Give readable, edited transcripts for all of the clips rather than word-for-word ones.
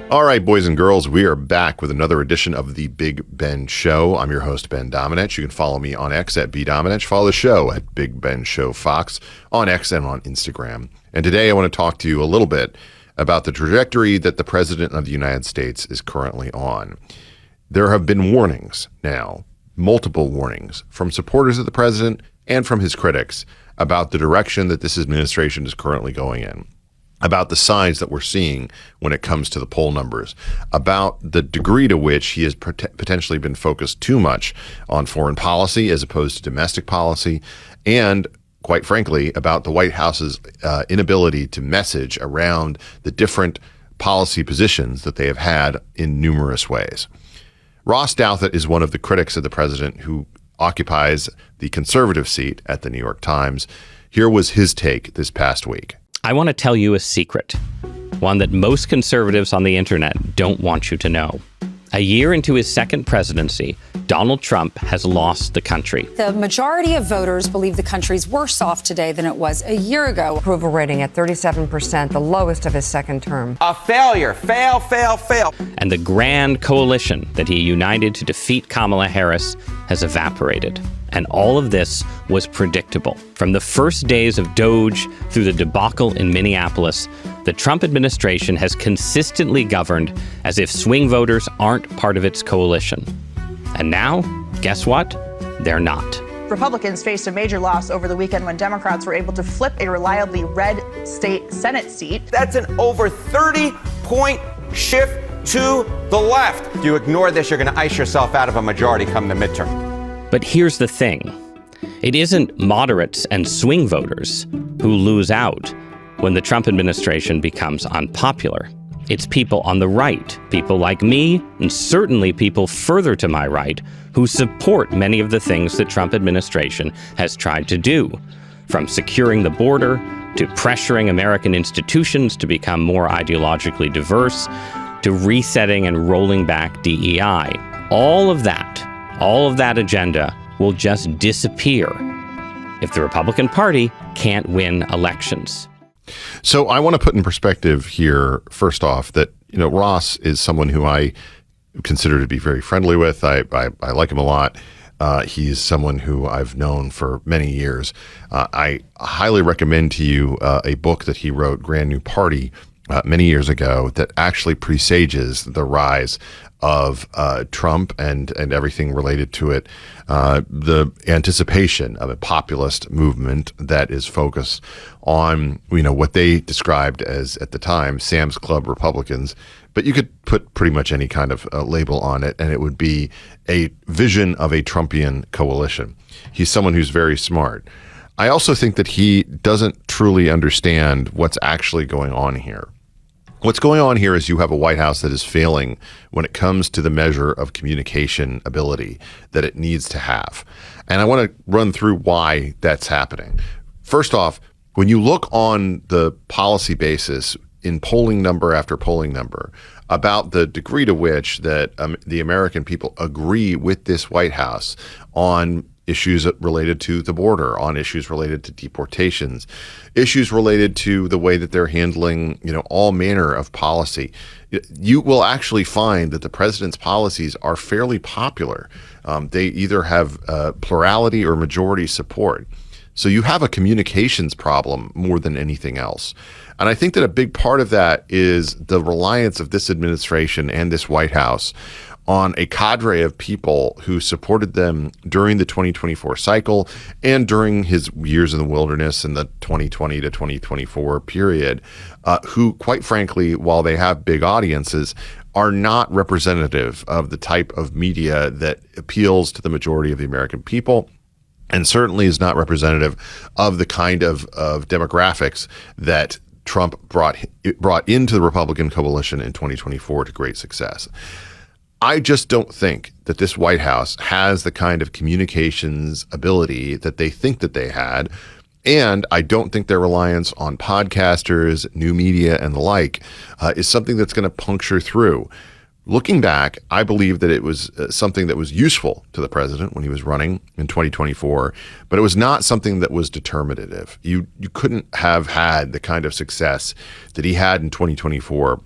All right, boys and girls, we are back with another edition of The Big Ben Show. I'm your host, Ben Domenech. You can follow me on X at bdomenech. Follow the show at Big Ben Show Fox on X and on Instagram. And today I want to talk to you a little bit about the trajectory that the President of the United States is currently on. There have been warnings now, multiple warnings, from supporters of the president and from his critics about the direction that this administration is currently going in, about the signs that we're seeing when it comes to the poll numbers, about the degree to which he has potentially been focused too much on foreign policy as opposed to domestic policy, and quite frankly, about the White House's inability to message around the different policy positions that they have had in numerous ways. Ross Douthat is one of the critics of the president who occupies the conservative seat at the New York Times. Here was his take this past week. I want to tell you a secret, one that most conservatives on the internet don't want you to know. A year into his second presidency, Donald Trump has lost the country. The majority of voters believe the country's worse off today than it was a year ago. Approval rating at 37%, the lowest of his second term. A failure. Fail. And the grand coalition that he united to defeat Kamala Harris has evaporated. And all of this was predictable. From the first days of Doge through the debacle in Minneapolis, the Trump administration has consistently governed as if swing voters aren't part of its coalition. And now, guess what? They're not. Republicans faced a major loss over the weekend when Democrats were able to flip a reliably red state Senate seat. That's an over 30-point shift to the left. If you ignore this, you're going to ice yourself out of a majority come the midterm. But here's the thing. It isn't moderates and swing voters who lose out when the Trump administration becomes unpopular. It's people on the right, people like me, and certainly people further to my right, who support many of the things the Trump administration has tried to do, from securing the border to pressuring American institutions to become more ideologically diverse, to resetting and rolling back DEI. All of that agenda will just disappear if the Republican Party can't win elections. So I want to put in perspective here, first off, that Ross is someone who I consider to be very friendly with. I like him a lot. He's someone who I've known for many years. I highly recommend to you a book that he wrote, Grand New Party, many years ago, that actually presages the rise of Trump and everything related to it, the anticipation of a populist movement that is focused on, what they described as, at the time, Sam's Club Republicans. But you could put pretty much any kind of label on it, and it would be a vision of a Trumpian coalition. He's someone who's very smart. I also think that he doesn't truly understand what's actually going on here. What's going on here is you have a White House that is failing when it comes to the measure of communication ability that it needs to have. And I want to run through why that's happening. First off, when you look on the policy basis in polling number after polling number about the degree to which that the American people agree with this White House on issues related to the border, on issues related to deportations, issues related to the way that they're handling, all manner of policy, you will actually find that the president's policies are fairly popular. They either have plurality or majority support. So you have a communications problem more than anything else. And I think that a big part of that is the reliance of this administration and this White House on a cadre of people who supported them during the 2024 cycle and during his years in the wilderness in the 2020 to 2024 period, who, quite frankly, while they have big audiences, are not representative of the type of media that appeals to the majority of the American people, and certainly is not representative of the kind of demographics that Trump brought into the Republican coalition in 2024 to great success. I just don't think that this White House has the kind of communications ability that they think that they had. And I don't think their reliance on podcasters, new media, and the like is something that's going to puncture through. Looking back, I believe that it was something that was useful to the president when he was running in 2024, but it was not something that was determinative. You couldn't have had the kind of success that he had in 2024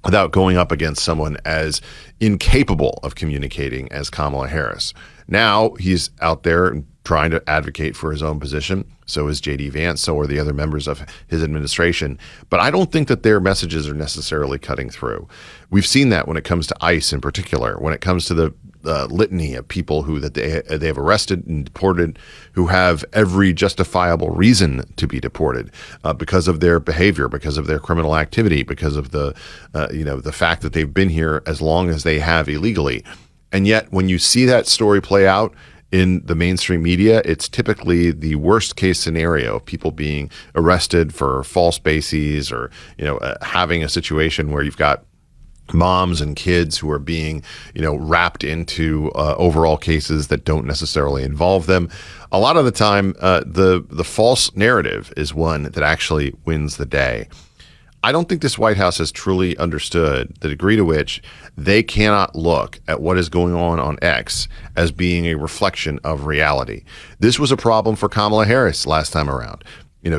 without going up against someone as incapable of communicating as Kamala Harris. Now he's out there trying to advocate for his own position. So is J.D. Vance, so are the other members of his administration. But I don't think that their messages are necessarily cutting through. We've seen that when it comes to ICE in particular, when it comes to the litany of people who that they have arrested and deported, who have every justifiable reason to be deported because of their behavior, because of their criminal activity, because of the the fact that they've been here as long as they have illegally. And yet, when you see that story play out in the mainstream media, it's typically the worst case scenario of people being arrested for false bases, or having a situation where you've got moms and kids who are being wrapped into overall cases that don't necessarily involve them. A lot of the time, the false narrative is one that actually wins the day. I don't think this White House has truly understood the degree to which they cannot look at what is going on X as being a reflection of reality. This was a problem for Kamala Harris last time around.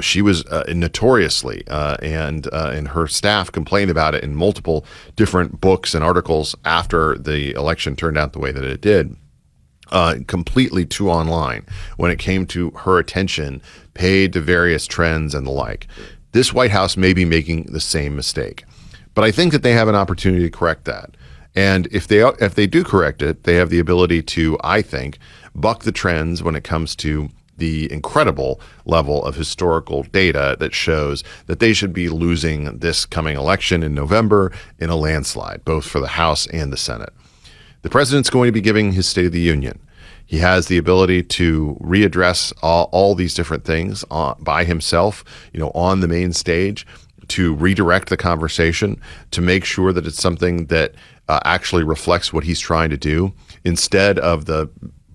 She was notoriously, and her staff complained about it in multiple different books and articles after the election turned out the way that it did. Completely too online when it came to her attention paid to various trends and the like. This White House may be making the same mistake, but I think that they have an opportunity to correct that. And if they do correct it, they have the ability to, I think, buck the trends when it comes to the incredible level of historical data that shows that they should be losing this coming election in November in a landslide, both for the House and the Senate. The president's going to be giving his State of the Union. He has the ability to readdress all these different things by himself, on the main stage, to redirect the conversation, to make sure that it's something that actually reflects what he's trying to do, instead of the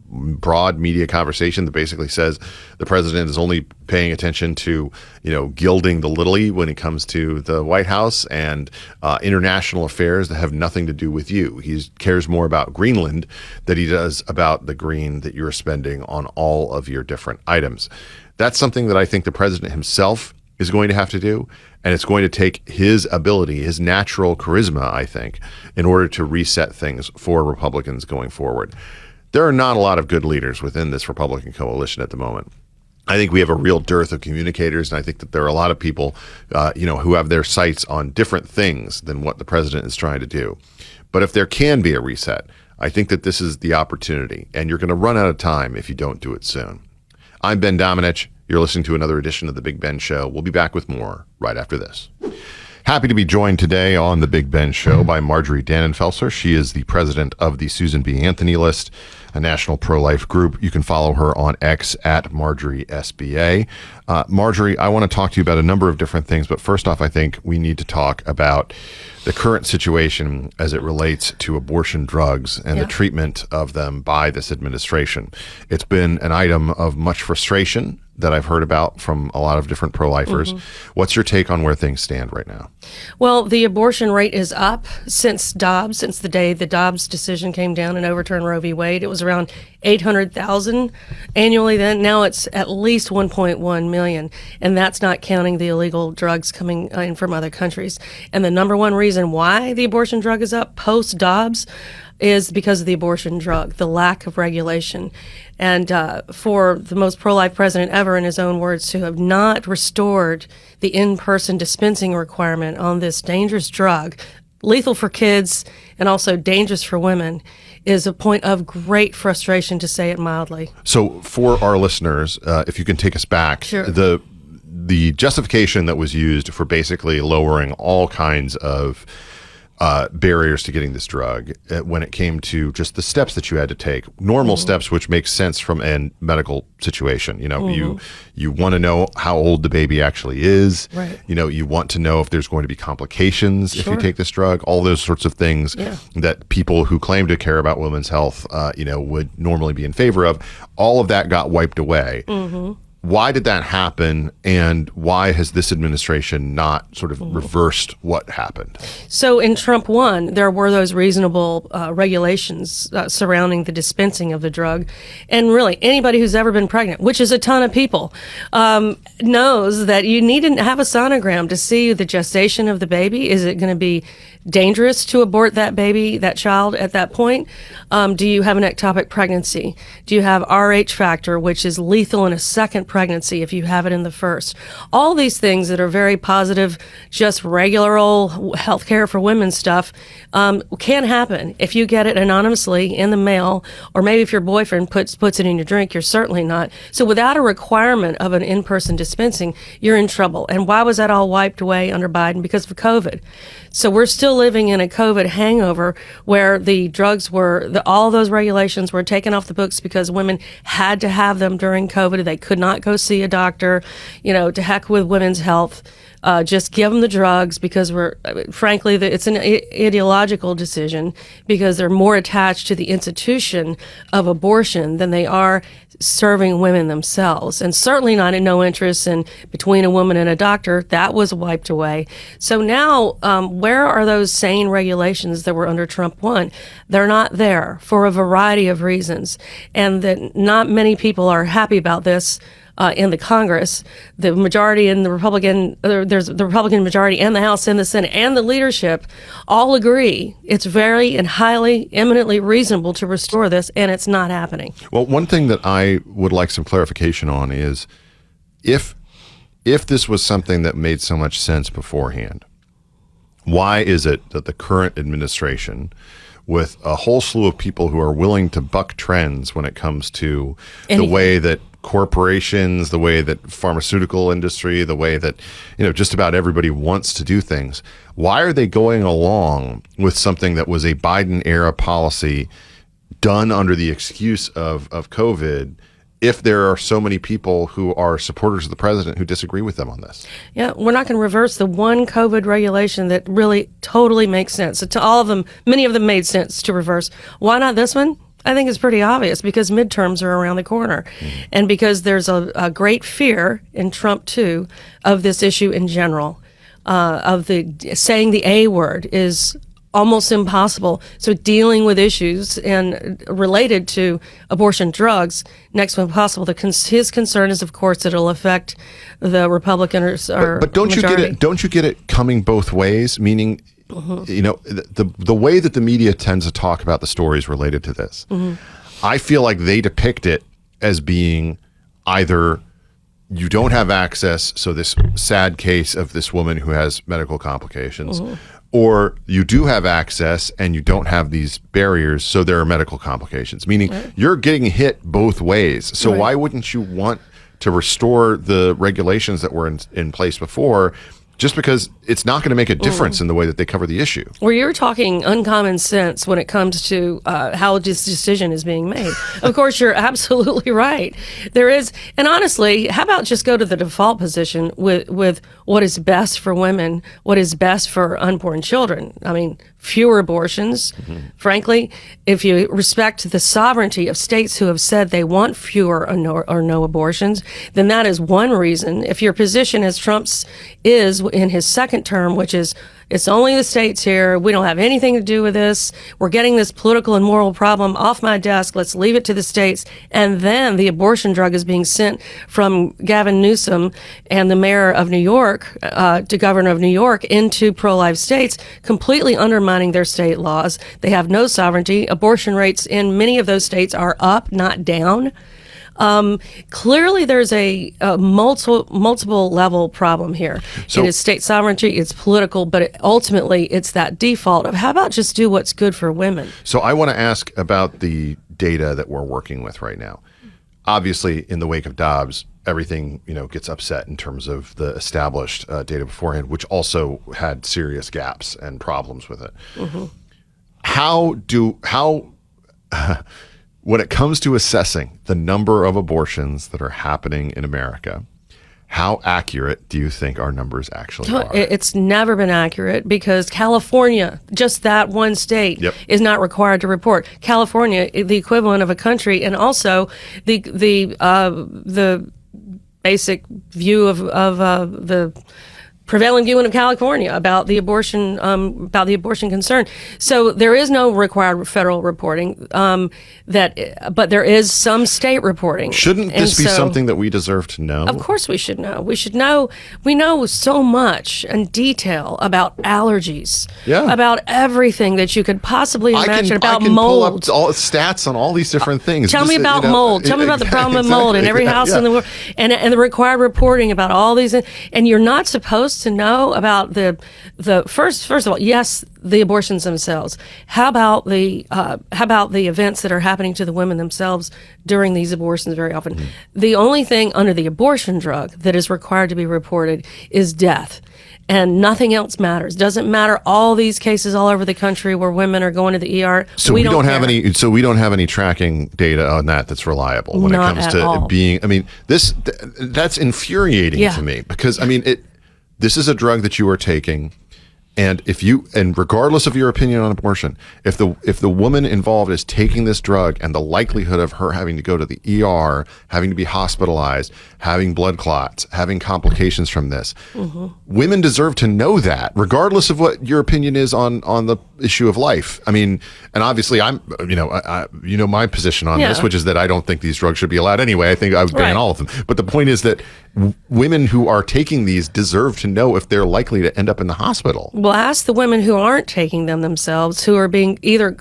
broad media conversation that basically says the president is only paying attention to, gilding the lily when it comes to the White House and international affairs that have nothing to do with you. He cares more about Greenland than he does about the green that you're spending on all of your different items. That's something that I think the president himself is going to have to do, and it's going to take his ability, his natural charisma, I think, in order to reset things for Republicans going forward. There are not a lot of good leaders within this Republican coalition at the moment. I think we have a real dearth of communicators, and I think that there are a lot of people, who have their sights on different things than what the president is trying to do. But if there can be a reset, I think that this is the opportunity, and you're going to run out of time if you don't do it soon. I'm Ben Domenech. You're listening to another edition of The Big Ben Show. We'll be back with more right after this. Happy to be joined today on The Big Ben Show by Marjorie Dannenfelser. She is the president of the Susan B. Anthony List, a national pro-life group. You can follow her on X at MarjorieSBA. Marjorie, I want to talk to you about a number of different things, but first off, I think we need to talk about the current situation as it relates to abortion drugs and the treatment of them by this administration. It's been an item of much frustration that I've heard about from a lot of different pro-lifers. What's your take on where things stand right now? Well, the abortion rate is up since Dobbs, since the day the Dobbs decision came down and overturned Roe v. Wade. It was around 800,000 annually then. Now it's at least 1.1 million, and that's not counting the illegal drugs coming in from other countries. And the number one reason why the abortion drug is up post-Dobbs is because of the abortion drug, the lack of regulation. And for the most pro-life president ever, in his own words, to have not restored the in-person dispensing requirement on this dangerous drug, lethal for kids and also dangerous for women, is a point of great frustration, to say it mildly. So for our listeners, if you can take us back, Sure. The justification that was used for basically lowering all kinds of barriers to getting this drug when it came to just the steps that you had to take, normal steps, which makes sense from a medical situation. You want to know how old the baby actually is. Right. You want to know if there's going to be complications if you take this drug, all those sorts of things that people who claim to care about women's health, would normally be in favor of. All of that got wiped away. Why did that happen, and why has this administration not sort of reversed what happened? So in Trump 1, there were those reasonable regulations surrounding the dispensing of the drug. And really, anybody who's ever been pregnant, which is a ton of people, knows that you need to have a sonogram to see the gestation of the baby. Is it going to be dangerous to abort that baby, that child at that point? Do you have an ectopic pregnancy? Do you have RH factor, which is lethal in a second pregnancy if you have it in the first? All these things that are very positive, just regular old healthcare for women stuff, can happen if you get it anonymously in the mail, or maybe if your boyfriend puts it in your drink. You're certainly not. So without a requirement of an in-person dispensing, you're in trouble. And why was that all wiped away under Biden? Because of COVID. So we're still living in a COVID hangover where the drugs all those regulations were taken off the books because women had to have them during COVID. They could not go see a doctor, to heck with women's health. Just give them the drugs because frankly, it's an ideological decision because they're more attached to the institution of abortion than they are serving women themselves, and certainly not in no interest in between a woman and a doctor. That was wiped away. So now, where are those sane regulations that were under Trump 1? They're not there for a variety of reasons, and that not many people are happy about this. In the Congress, the majority in the there's the Republican majority and the House and the Senate and the leadership all agree it's very and highly, eminently reasonable to restore this, and it's not happening. Well, one thing that I would like some clarification on is if this was something that made so much sense beforehand, why is it that the current administration, with a whole slew of people who are willing to buck trends when it comes to the way that corporations, the way that pharmaceutical industry, the way that just about everybody wants to do things, why are they going along with something that was a Biden era policy done under the excuse of COVID, if there are so many people who are supporters of the president who disagree with them on this? Yeah, we're not going to reverse the one COVID regulation that really totally makes sense. So to all of them, many of them made sense to reverse. Why not this one? I think it's pretty obvious because midterms are around the corner, and because there's a great fear in Trump too of this issue in general, of saying the A word is almost impossible. So dealing with issues and related to abortion drugs next when possible. His concern is, of course, that it'll affect the Republicans. But don't majority. You get it? Don't you get it coming both ways? Meaning, the way that the media tends to talk about the stories related to this, I feel like they depict it as being either you don't have access, so this sad case of this woman who has medical complications, or you do have access and you don't have these barriers, so there are medical complications, meaning you're getting hit both ways. So why wouldn't you want to restore the regulations that were in place before, just because it's not going to make a difference in the way that they cover the issue? Well, you're talking uncommon sense when it comes to how this decision is being made. Of course, you're absolutely right. There is, and honestly, how about just go to the default position with what is best for women, what is best for unborn children? I mean, fewer abortions. Frankly, if you respect the sovereignty of states who have said they want fewer or no abortions, then that is one reason. If your position, as Trump's is in his second term, which is it's only the states here, we don't have anything to do with this, we're getting this political and moral problem off my desk, let's leave it to the states, and then the abortion drug is being sent from Gavin Newsom and the mayor of New York to governor of New York into pro-life states, completely undermining their state laws. They have no sovereignty. Abortion rates in many of those states are up, not down. Clearly, there's a multiple level problem here. So, it is state sovereignty, it's political, but ultimately it's that default of how about just do what's good for women. So I want to ask about the data that we're working with right now. Obviously, in the wake of Dobbs, everything gets upset in terms of the established data beforehand, which also had serious gaps and problems with it. When it comes to assessing the number of abortions that are happening in America, how accurate do you think our numbers actually are? It's never been accurate because California, just that one state, is not required to report. California, the equivalent of a country, and also the basic view of the prevailing view in California about the abortion concern. So there is no required federal reporting. But there is some state reporting. Shouldn't this be something that we deserve to know? Of course, we should know. We should know. We know so much in detail about allergies. Yeah. About everything that you could possibly imagine about I can mold. pull up all stats on all these different things. Tell me about mold. Tell me about the problem with mold in every house in the world, and the required reporting about all these. And you're not supposed to know about the first of all, yes, the abortions themselves. How about the events that are happening to the women themselves during these abortions? Very often, the only thing under the abortion drug that is required to be reported is death. And nothing else matters. Doesn't matter all these cases all over the country where women are going to the ER. So we don't have any. So we don't have any tracking data on that's reliable when Not it comes at to all. being. I mean, that's infuriating to me because I mean this is a drug that you are taking, and regardless of your opinion on abortion, if the woman involved is taking this drug and the likelihood of her having to go to the ER, having to be hospitalized, having blood clots, having complications from this, women deserve to know that, regardless of what your opinion is on the issue of life. I mean, and obviously I'm, my position on this, which is that I don't think these drugs should be allowed anyway. I think I would ban all of them. But the point is that women who are taking these deserve to know if they're likely to end up in the hospital. Well, ask the women who aren't taking them themselves, who are being either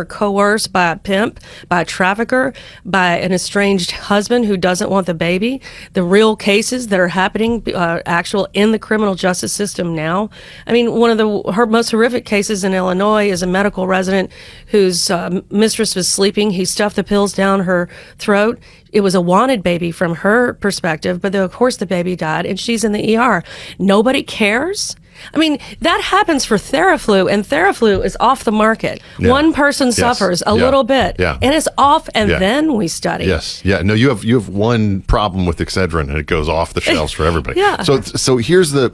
coerced by a pimp, by a trafficker, by an estranged husband who doesn't want the baby. The real cases that are happening, actual in the criminal justice system now. I mean, one of her most horrific cases in Illinois is a medical resident whose mistress was sleeping. He stuffed the pills down her throat. It was a wanted baby from her perspective, but of course the baby died, and she's in the ER. Nobody cares. I mean, that happens for Theraflu, and Theraflu is off the market. Yeah. One person suffers a little bit, and it's off, and then we study. Yes, yeah. No, you have one problem with Excedrin, and it goes off the shelves for everybody. Yeah. So here's the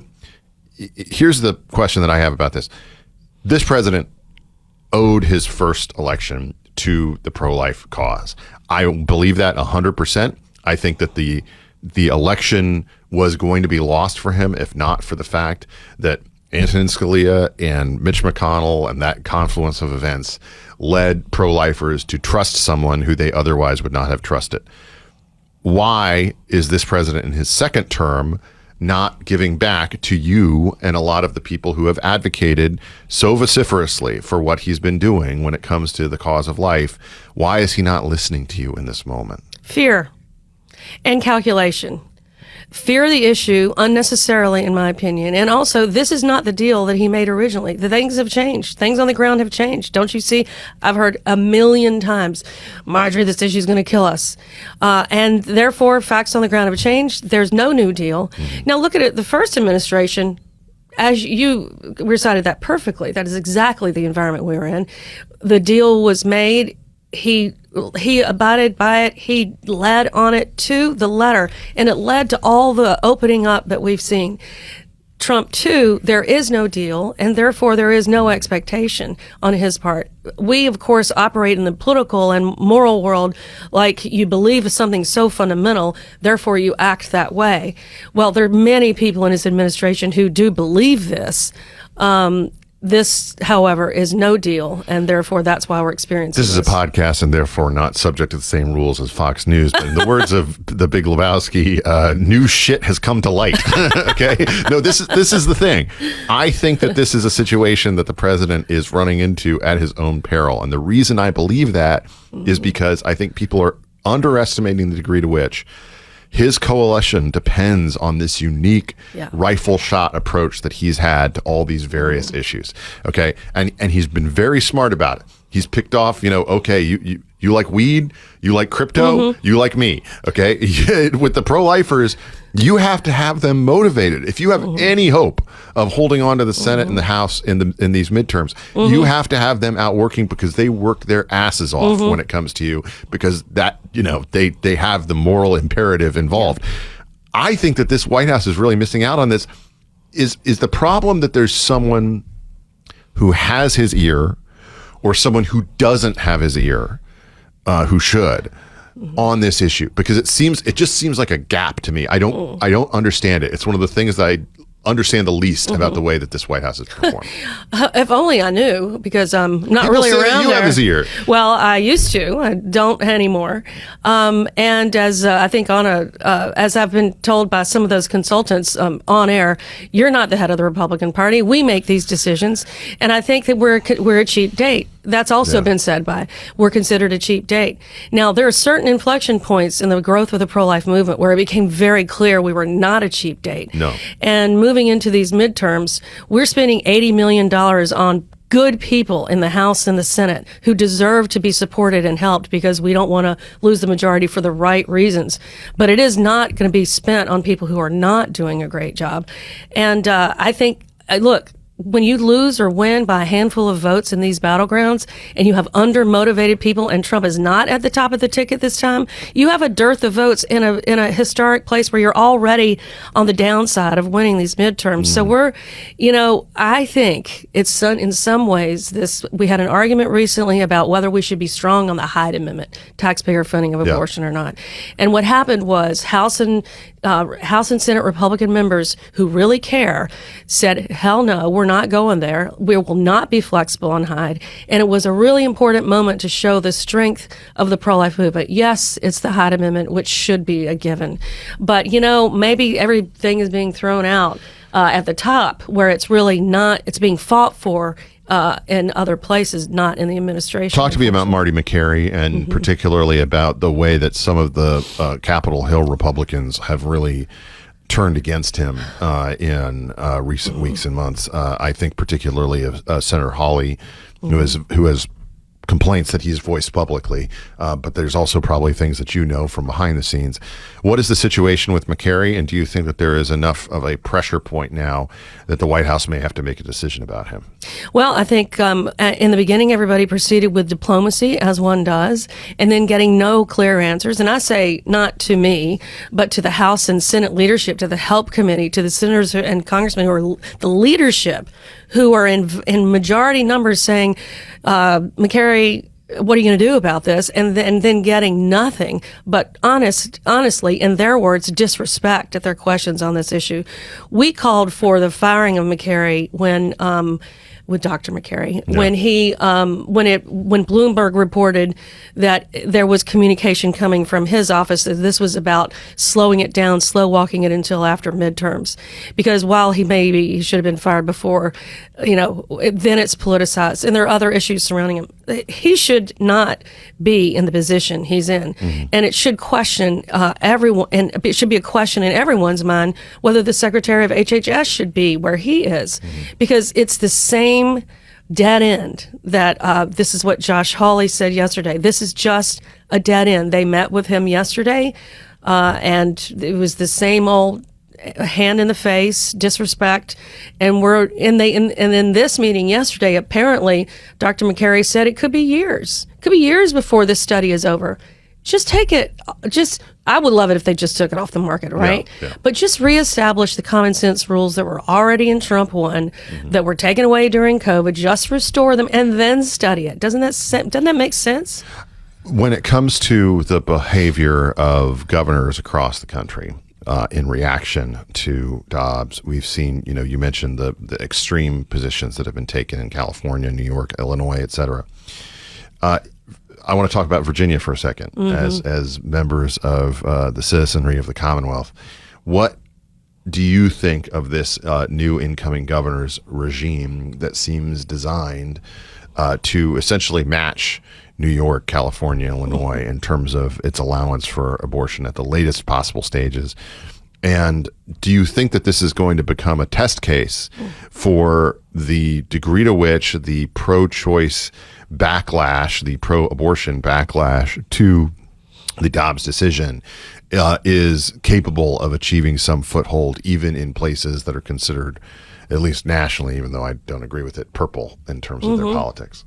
question that I have about this. This president owed his first election to the pro-life cause. I believe that 100%. I think that the election was going to be lost for him if not for the fact that Antonin Scalia and Mitch McConnell and that confluence of events led pro-lifers to trust someone who they otherwise would not have trusted. Why is this president in his second term not giving back to you and a lot of the people who have advocated so vociferously for what he's been doing when it comes to the cause of life? Why is he not listening to you in this moment? Fear and calculation. Fear the issue unnecessarily, in my opinion. And also, this is not the deal that he made originally. The things have changed. Things on the ground have changed. Don't you see? I've heard a million times, Marjorie, this issue is going to kill us. And therefore, facts on the ground have changed. There's no new deal. Now, look at it. The first administration, as you recited that perfectly, that is exactly the environment we were in. The deal was made. He abided by it. He led on it to the letter, and it led to all the opening up that we've seen. Trump, too, there is no deal, and therefore there is no expectation on his part. We, of course, operate in the political and moral world like you believe something so fundamental, therefore you act that way. Well, there are many people in his administration who do believe this. This, however, is no deal, and therefore that's why we're experiencing this. This is a podcast and therefore not subject to the same rules as Fox News. But in the words of the Big Lebowski, new shit has come to light. Okay? No, this is the thing. I think that this is a situation that the president is running into at his own peril. And the reason I believe that is because I think people are underestimating the degree to which his coalition depends on this unique rifle shot approach that he's had to all these various issues. Okay. And he's been very smart about it. He's picked off, okay, you like weed, you like crypto, you like me. Okay. With the pro-lifers, you have to have them motivated. If you have any hope of holding on to the Senate and the House in these midterms, you have to have them out working because they work their asses off when it comes to you, because that, they have the moral imperative involved. I think that this White House is really missing out on this. Is the problem that there's someone who has his ear or someone who doesn't have his ear, who should, on this issue? Because it just seems like a gap to me. I don't understand it. It's one of the things that understand the least about the way that this White House is performing? If only I knew, because I'm not really say that around you there. have his ear. Well, I used to. I don't anymore. And as I think as I've been told by some of those consultants on air, you're not the head of the Republican Party. We make these decisions, and I think that we're a cheap date. That's also been said by, we're considered a cheap date. Now, there are certain inflection points in the growth of the pro-life movement where it became very clear we were not a cheap date. No. And moving into these midterms, we're spending $80 million on good people in the House and the Senate who deserve to be supported and helped, because we don't want to lose the majority for the right reasons. But it is not going to be spent on people who are not doing a great job. And I think, look, when you lose or win by a handful of votes in these battlegrounds, and you have undermotivated people, and Trump is not at the top of the ticket this time, you have a dearth of votes in a historic place where you're already on the downside of winning these midterms. So I think it's in some ways we had an argument recently about whether we should be strong on the Hyde Amendment, taxpayer funding of abortion or not. And what happened was House and Senate Republican members who really care said, hell no, we're not going there. We will not be flexible on Hyde. And it was a really important moment to show the strength of the pro-life movement. Yes, it's the Hyde Amendment, which should be a given. But, maybe everything is being thrown out at the top where it's really not, it's being fought for in other places, not in the administration. Talk to me about Marty McCary, and particularly about the way that some of the Capitol Hill Republicans have really turned against him in recent weeks and months. I think particularly of Senator Hawley, who has complaints that he's voiced publicly, but there's also probably things that from behind the scenes. What is the situation with McCary, and do you think that there is enough of a pressure point now that the White House may have to make a decision about him? Well, I think in the beginning, everybody proceeded with diplomacy, as one does, and then getting no clear answers. And I say not to me, but to the House and Senate leadership, to the Help Committee, to the senators and congressmen who are the leadership, who are in majority numbers saying, McCary, what are you going to do about this? And then getting nothing but honestly, in their words, disrespect at their questions on this issue. We called for the firing of McCary with Dr. McCary when Bloomberg reported that there was communication coming from his office that this was about slowing it down, slow walking it until after midterms, because while he should have been fired before, then it's politicized and there are other issues surrounding him. He should not be in the position he's in, and it should question everyone, and it should be a question in everyone's mind whether the Secretary of HHS should be where he is, because it's the same dead end that this is what Josh Hawley said yesterday. This is just a dead end. They met with him yesterday, and it was the same old hand in the face, disrespect, and in this meeting yesterday, apparently Dr. McCary said it could be years. It could be years before this study is over. Just take it. I would love it if they just took it off the market, right? Yeah. But just reestablish the common sense rules that were already in Trump 1, that were taken away during COVID. Just restore them and then study it. Doesn't that make sense? When it comes to the behavior of governors across the country in reaction to Dobbs, we've seen, you mentioned the extreme positions that have been taken in California, New York, Illinois, et cetera. I want to talk about Virginia for a second, as members of the citizenry of the Commonwealth. What do you think of this new incoming governor's regime that seems designed to essentially match New York, California, Illinois in terms of its allowance for abortion at the latest possible stages? And do you think that this is going to become a test case for the degree to which the pro-choice backlash, the pro-abortion backlash to the Dobbs decision is capable of achieving some foothold even in places that are considered, at least nationally, even though I don't agree with it, purple in terms of their politics?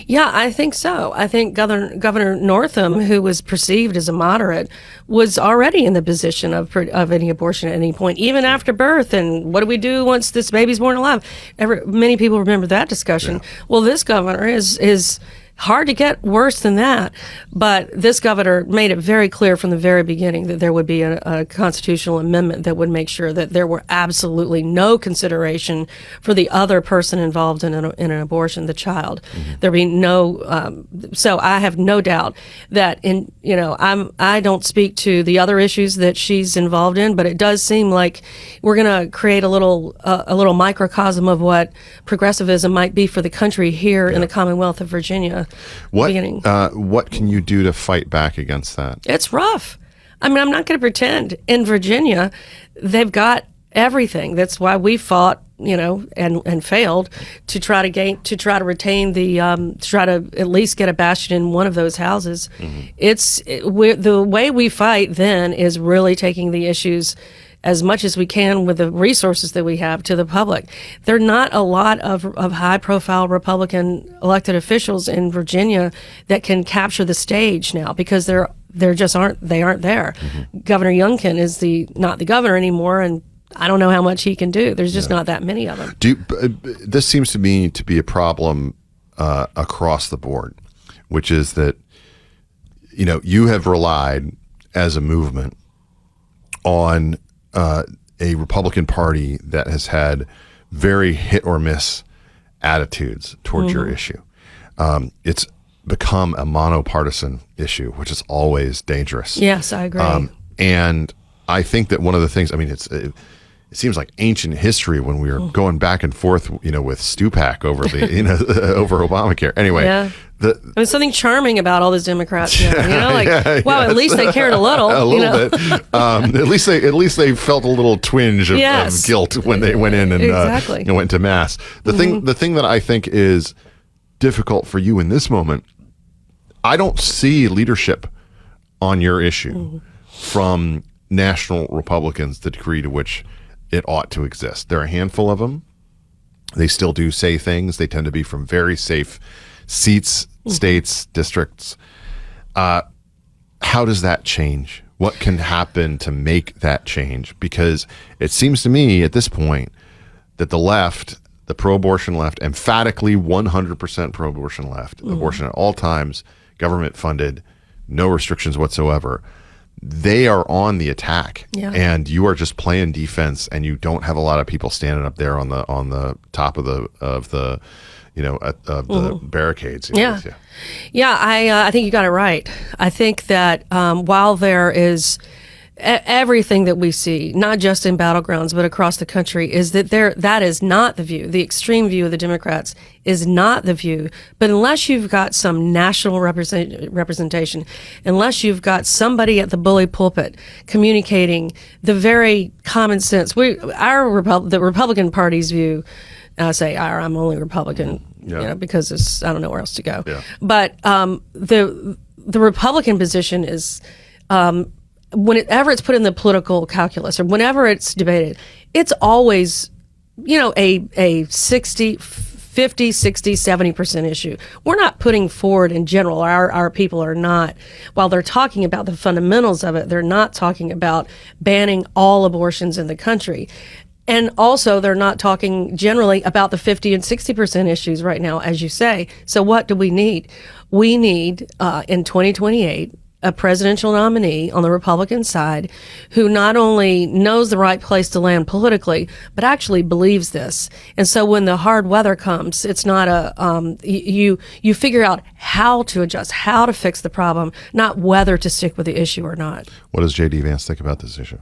Yeah, I think so. I think Governor Northam, who was perceived as a moderate, was already in the position of any abortion at any point, even after birth. And what do we do once this baby's born alive? Many people remember that discussion. Yeah. Well, this governor is hard to get worse than that. But this governor made it very clear from the very beginning that there would be a constitutional amendment that would make sure that there were absolutely no consideration for the other person involved in an abortion, the child. There be no. So I have no doubt that I don't speak to the other issues that she's involved in, but it does seem like we're going to create a little microcosm of what progressivism might be for the country here in the Commonwealth of Virginia. What can you do to fight back against that? It's rough. I mean, I'm not going to pretend. In Virginia, they've got everything. That's why we fought, and failed to try to retain to try to at least get a bastion in one of those houses. The way we fight then is really taking the issues as much as we can with the resources that we have to the public. There are not a lot of high-profile Republican elected officials in Virginia that can capture the stage now because they just aren't there. Governor Youngkin is not the governor anymore, and I don't know how much he can do. There's just not that many of them. This seems to me to be a problem across the board, which is that you have relied as a movement on a Republican Party that has had very hit or miss attitudes towards your issue. It's become a monopartisan issue, which is always dangerous. Yes, I agree. And I think that one of the things, it seems like ancient history when we were going back and forth, with Stupak over the, over Obamacare. Anyway, there's something charming about all those Democrats. At least they cared a little. A little bit. At least they felt a little twinge of guilt when they went in and went to mass. The thing that I think is difficult for you in this moment, I don't see leadership on your issue from national Republicans the degree to which it ought to exist. There are a handful of them. They still do say things. They tend to be from very safe seats, states, districts. How does that change? What can happen to make that change? Because it seems to me at this point that the left, the pro-abortion left, emphatically 100% pro-abortion left, abortion at all times, government funded, no restrictions whatsoever, they are on the attack, and you are just playing defense, and you don't have a lot of people standing up there on the top of the barricades. I think you got it right. I think that while there is everything that we see, not just in battlegrounds but across the country, is that that is not the view. The extreme view of the Democrats is not the view. But unless you've got some national representation, unless you've got somebody at the bully pulpit communicating the very common sense, the Republican Party's view. I say I'm only Republican, because I don't know where else to go. Yeah. But the Republican position is. Whenever it's put in the political calculus or whenever it's debated, it's always, a 50, 60, 70% issue. We're not putting forward in general, our people are not, while they're talking about the fundamentals of it, they're not talking about banning all abortions in the country. And also, they're not talking generally about the 50 and 60% issues right now, as you say. So what do we need? We need, in 2028, a presidential nominee on the Republican side who not only knows the right place to land politically, but actually believes this. And so when the hard weather comes, it's not you figure out how to adjust, how to fix the problem, not whether to stick with the issue or not. What does J.D. Vance think about this issue?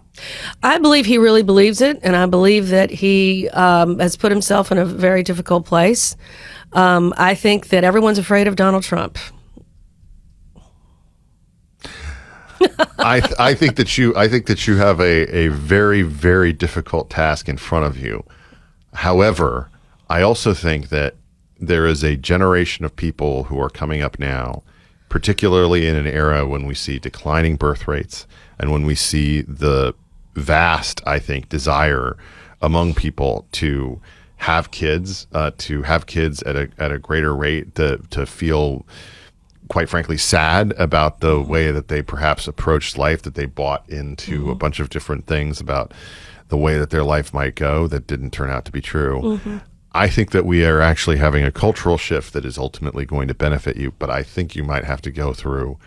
I believe he really believes it, and I believe that he has put himself in a very difficult place. I think that everyone's afraid of Donald Trump. I think that you have a very, very difficult task in front of you. However, I also think that there is a generation of people who are coming up now, particularly in an era when we see declining birth rates and when we see the vast, I think, desire among people to have kids at a greater rate, to feel, quite frankly, sad about the way that they perhaps approached life, that they bought into a bunch of different things about the way that their life might go that didn't turn out to be true. I think that we are actually having a cultural shift that is ultimately going to benefit you, but I think you might have to go through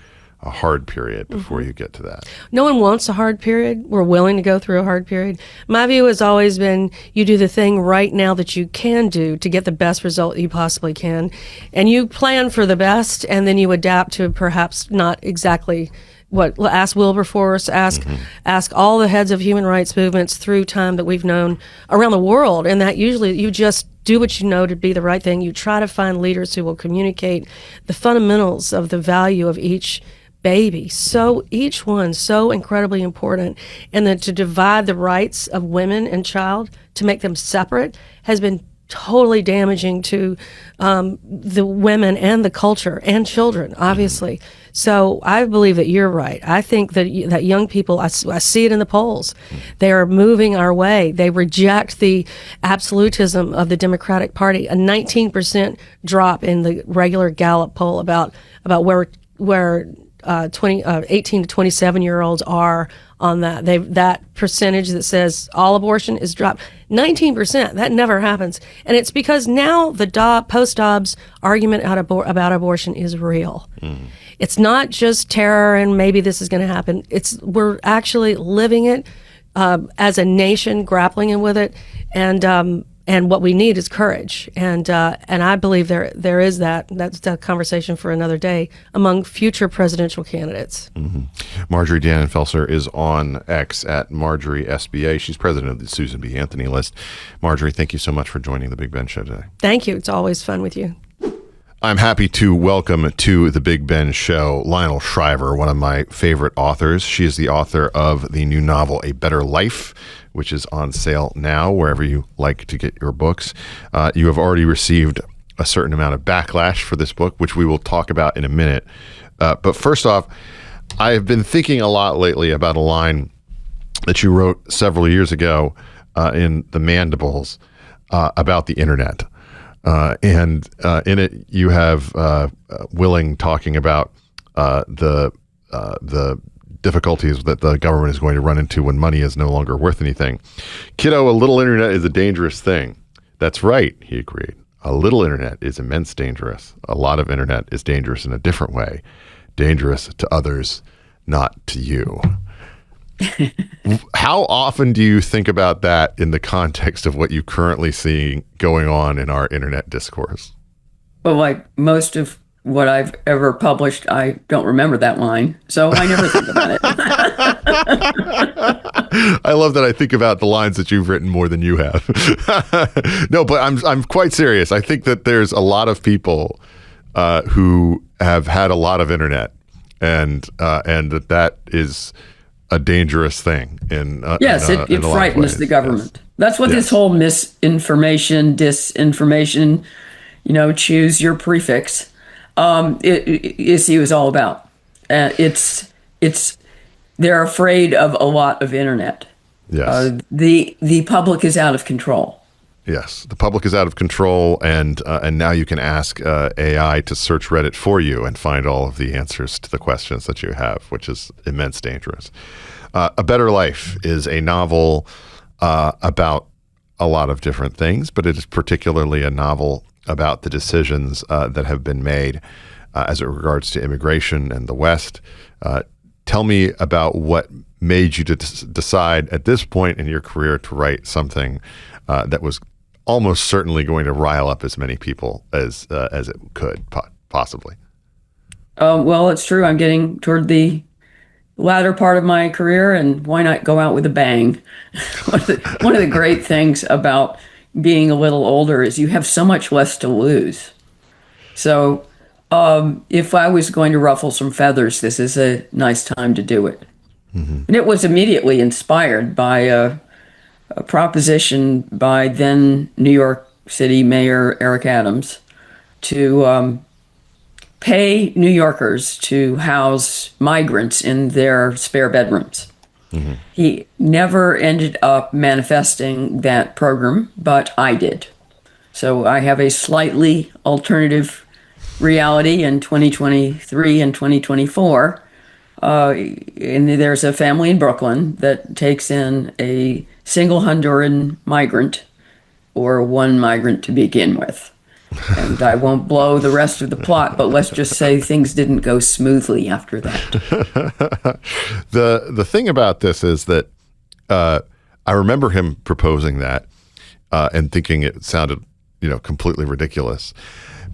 a hard period before you get to that. No one wants a hard period. We're willing to go through a hard period. My view has always been you do the thing right now that you can do to get the best result you possibly can. And you plan for the best, and then you adapt to perhaps not exactly ask Wilberforce, ask all the heads of human rights movements through time that we've known around the world. And that usually you just do what you know to be the right thing. You try to find leaders who will communicate the fundamentals of the value of each baby. So each one so incredibly important. And then to divide the rights of women and child, to make them separate, has been totally damaging to the women and the culture and children, obviously. So I believe that you're right. I think that young people, I see it in the polls. They are moving our way. They reject the absolutism of the Democratic Party. A 19% drop in the regular Gallup poll about where 18 to 27-year-olds are on that. That percentage that says all abortion is dropped. 19%. That never happens. And it's because now the post-Dobbs argument about abortion is real. It's not just terror and maybe this is going to happen. We're actually living it as a nation, grappling with it. And what we need is courage, and I believe there is that. That's a conversation for another day among future presidential candidates. Marjorie Dannenfelser is on X at Marjorie SBA. She's president of the Susan B. Anthony list. Marjorie, thank you so much for joining the Big Ben Show today. Thank you. It's always fun with you. I'm happy to welcome to the Big Ben Show Lionel Shriver, one of my favorite authors. She is the author of the new novel, A Better Life, which is on sale now wherever you like to get your books. You have already received a certain amount of backlash for this book, which we will talk about in a minute. But first off, I have been thinking a lot lately about a line that you wrote several years ago in The Mandibles about the internet. And in it, you have Willing talking about the difficulties that the government is going to run into when money is no longer worth anything. Kiddo, a little internet is a dangerous thing. That's right, he agreed. A little internet is immense dangerous. A lot of internet is dangerous in a different way. Dangerous to others, not to you. How often do you think about that in the context of what you currently see going on in our internet discourse? Well, like most of what I've ever published, I don't remember that line, so I never think about it. I love that I think about the lines that you've written more than you have. No, but I'm quite serious. I think that there's a lot of people who have had a lot of internet, and that is a dangerous thing. Yes, it frightens the government. Yes. That's what this whole misinformation, disinformation, choose your prefix, issue is all about. They're afraid of a lot of internet. Yes. The public is out of control. Yes, the public is out of control, and now you can ask AI to search Reddit for you and find all of the answers to the questions that you have, which is immense dangerous. A Better Life is a novel about a lot of different things, but it is particularly a novel about the decisions that have been made as it regards to immigration and the West. Tell me about what made you decide at this point in your career to write something that was almost certainly going to rile up as many people as it could possibly. Well, it's true. I'm getting toward the latter part of my career, and why not go out with a bang? One of the great things about being a little older is you have so much less to lose. So if I was going to ruffle some feathers, this is a nice time to do it. Mm-hmm. And it was immediately inspired by a proposition by then New York City Mayor Eric Adams to pay New Yorkers to house migrants in their spare bedrooms. Mm-hmm. He never ended up manifesting that program, but I did. So I have a slightly alternative reality in 2023 and 2024. And there's a family in Brooklyn that takes in a single Honduran migrant or one migrant to begin with. And I won't blow the rest of the plot, but let's just say things didn't go smoothly after that. The thing about this is that I remember him proposing that and thinking it sounded, completely ridiculous.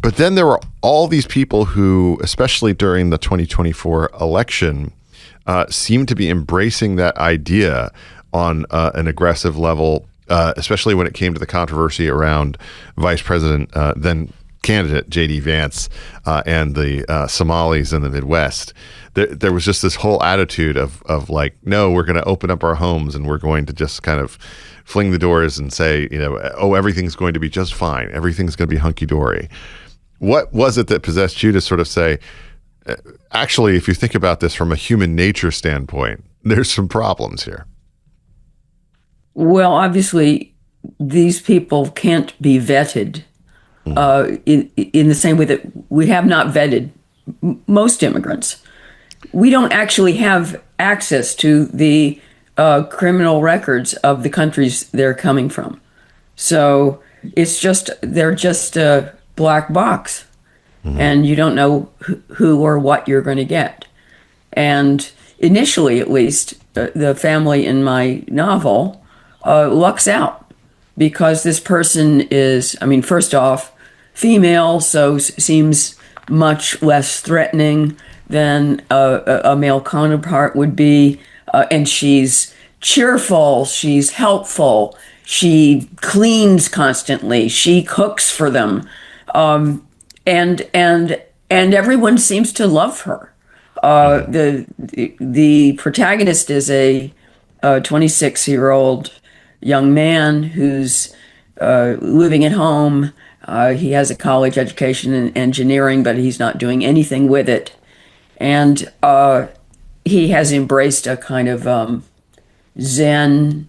But then there were all these people who, especially during the 2024 election, seemed to be embracing that idea on an aggressive level, especially when it came to the controversy around Vice President, then candidate J.D. Vance, and the Somalis in the Midwest. There was just this whole attitude of like, no, we're going to open up our homes and we're going to just kind of fling the doors and say, oh, everything's going to be just fine. Everything's going to be hunky-dory. What was it that possessed you to sort of say, actually, if you think about this from a human nature standpoint, there's some problems here? Well, obviously, these people can't be vetted in the same way that we have not vetted most immigrants. We don't actually have access to the criminal records of the countries they're coming from. So they're just a black box, and you don't know who or what you're going to get. And initially, at least, the family in my novel lucks out because this person is, first off, female, so seems much less threatening than a male counterpart would be. And she's cheerful, she's helpful, she cleans constantly, she cooks for them. And everyone seems to love her. The protagonist is a 26-year-old young man who's living at home. He has a college education in engineering, but he's not doing anything with it. And he has embraced a kind of Zen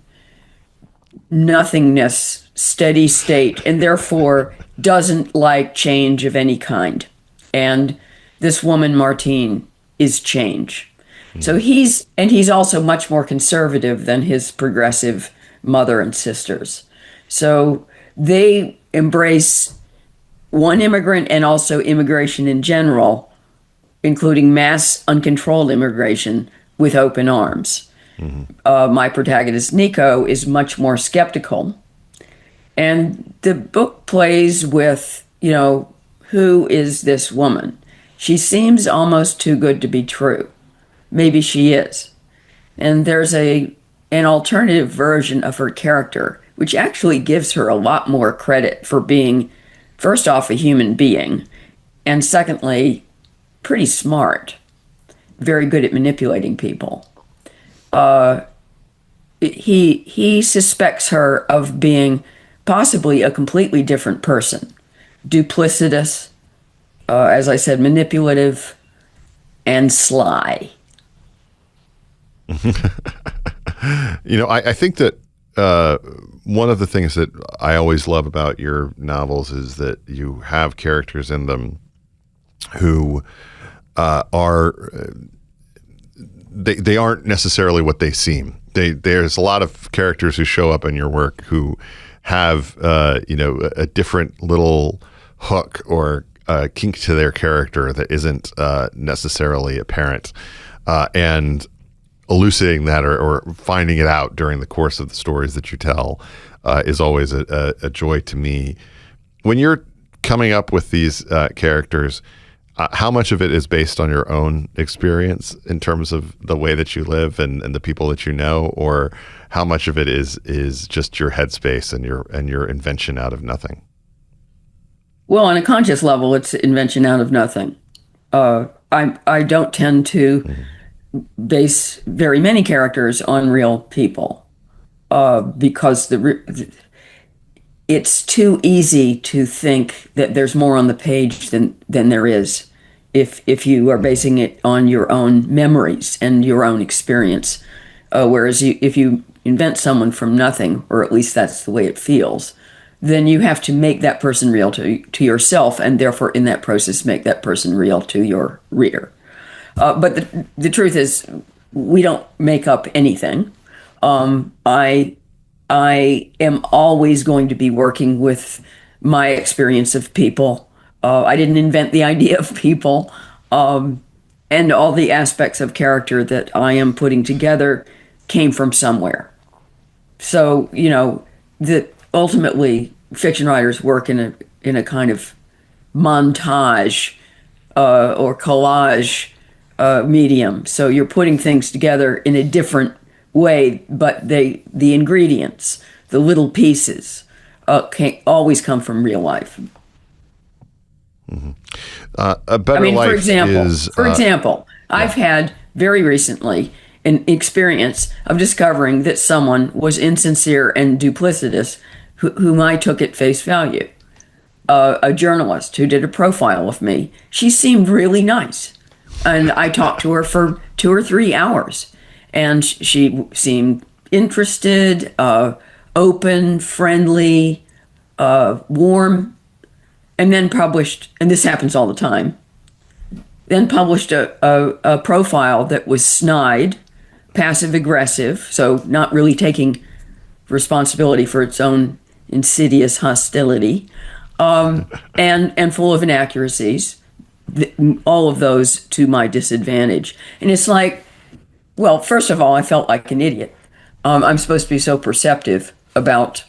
nothingness, steady state, and therefore doesn't like change of any kind. And this woman, Martine, is change. So he's also much more conservative than his progressive mother and sisters. So they embrace one immigrant and also immigration in general, including mass uncontrolled immigration, with open arms. My protagonist, Nico, is much more skeptical. And the book plays with, who is this woman? She seems almost too good to be true. Maybe she is. And there's an alternative version of her character, which actually gives her a lot more credit for being, first off, a human being, and secondly, pretty smart, very good at manipulating people. He suspects her of being possibly a completely different person, duplicitous, as I said, manipulative, and sly. I think that one of the things that I always love about your novels is that you have characters in them who they aren't necessarily what they seem. There's a lot of characters who show up in your work who have a different little hook or kink to their character that isn't necessarily apparent, and elucidating that or finding it out during the course of the stories that you tell is always a joy to me. When you're coming up with these characters, how much of it is based on your own experience in terms of the way that you live and the people that you know, or how much of it is just your headspace and your invention out of nothing? Well, on a conscious level, it's invention out of nothing. I don't tend to base very many characters on real people because it's too easy to think that there's more on the page than there is if you are basing it on your own memories and your own experience. Whereas if you invent someone from nothing, or at least that's the way it feels, then you have to make that person real to yourself, and therefore in that process make that person real to your reader. But the truth is, we don't make up anything. I I am always going to be working with my experience of people. I didn't invent the idea of people, and all the aspects of character that I am putting together came from somewhere. So, that ultimately fiction writers work in a kind of montage or collage medium. So you're putting things together in a different way, but the ingredients, the little pieces, can always come from real life. Mm-hmm. A Better Life for example, I've had very recently an experience of discovering that someone was insincere and duplicitous, whom I took at face value. A journalist who did a profile of me. She seemed really nice, and I talked to her for 2 or 3 hours, and she seemed interested, open, friendly, warm, and then published, and this happens all the time, then published a profile that was snide, passive-aggressive, so not really taking responsibility for its own insidious hostility, and full of inaccuracies, all of those to my disadvantage. And it's like, well, first of all, I felt like an idiot. I'm supposed to be so perceptive about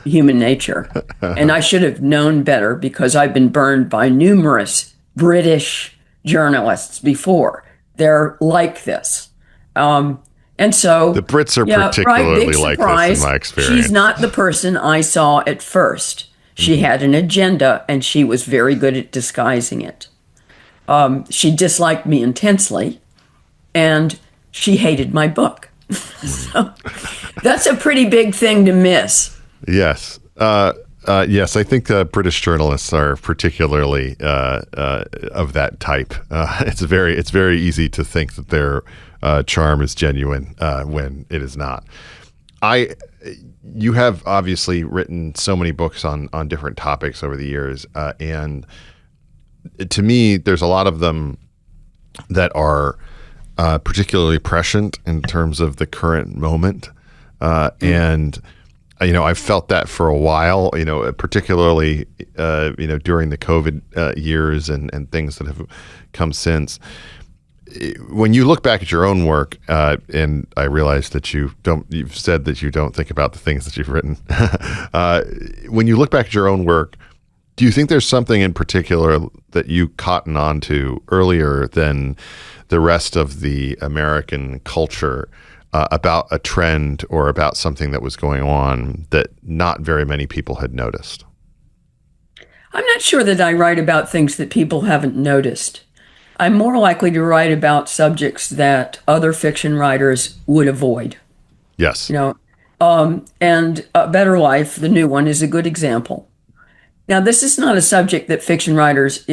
human nature, and I should have known better because I've been burned by numerous British journalists before. They're like this. And so the Brits are particularly like this in my experience. She's not the person I saw at first. She had an agenda, and she was very good at disguising it. She disliked me intensely, and she hated my book. So that's a pretty big thing to miss. Yes. Yes, I think British journalists are particularly of that type. It's very easy to think that their charm is genuine when it is not. You have obviously written so many books on different topics over the years, and to me, there's a lot of them that are particularly prescient in terms of the current moment, and I've felt that for a while. Particularly during the COVID years and things that have come since. When you look back at your own work, and I realize that you've said that you don't think about the things that you've written. When you look back at your own work, do you think there's something in particular that you cotton on to earlier than the rest of the American culture about a trend or about something that was going on that not very many people had noticed? I'm not sure that I write about things that people haven't noticed. I'm more likely to write about subjects that other fiction writers would avoid. Yes. And A Better Life, the new one, is a good example. Now, this is not a subject that fiction writers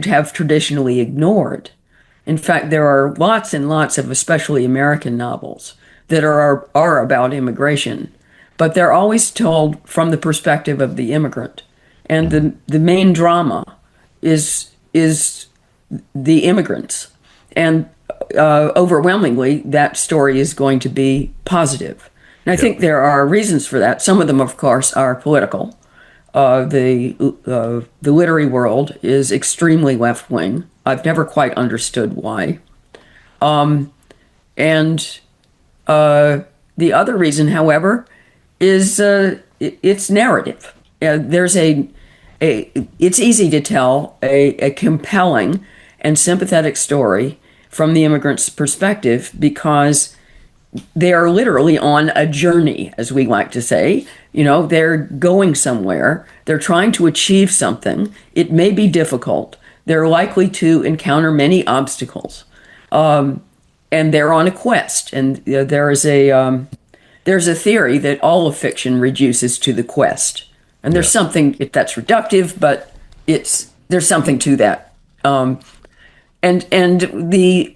have traditionally ignored. In fact, there are lots and lots of especially American novels that are about immigration, but they're always told from the perspective of the immigrant. And the main drama is the immigrants. And overwhelmingly, that story is going to be positive. And I think there are reasons for that. Some of them, of course, are political. The literary world is extremely left-wing. I've never quite understood why. And the other reason, however, is its narrative. It's easy to tell a compelling and sympathetic story from the immigrant's perspective because they are literally on a journey, as we like to say. They're going somewhere. They're trying to achieve something. It may be difficult. They're likely to encounter many obstacles. And they're on a quest. And there's a theory that all of fiction reduces to the quest. And there's something that's reductive, but there's something to that. And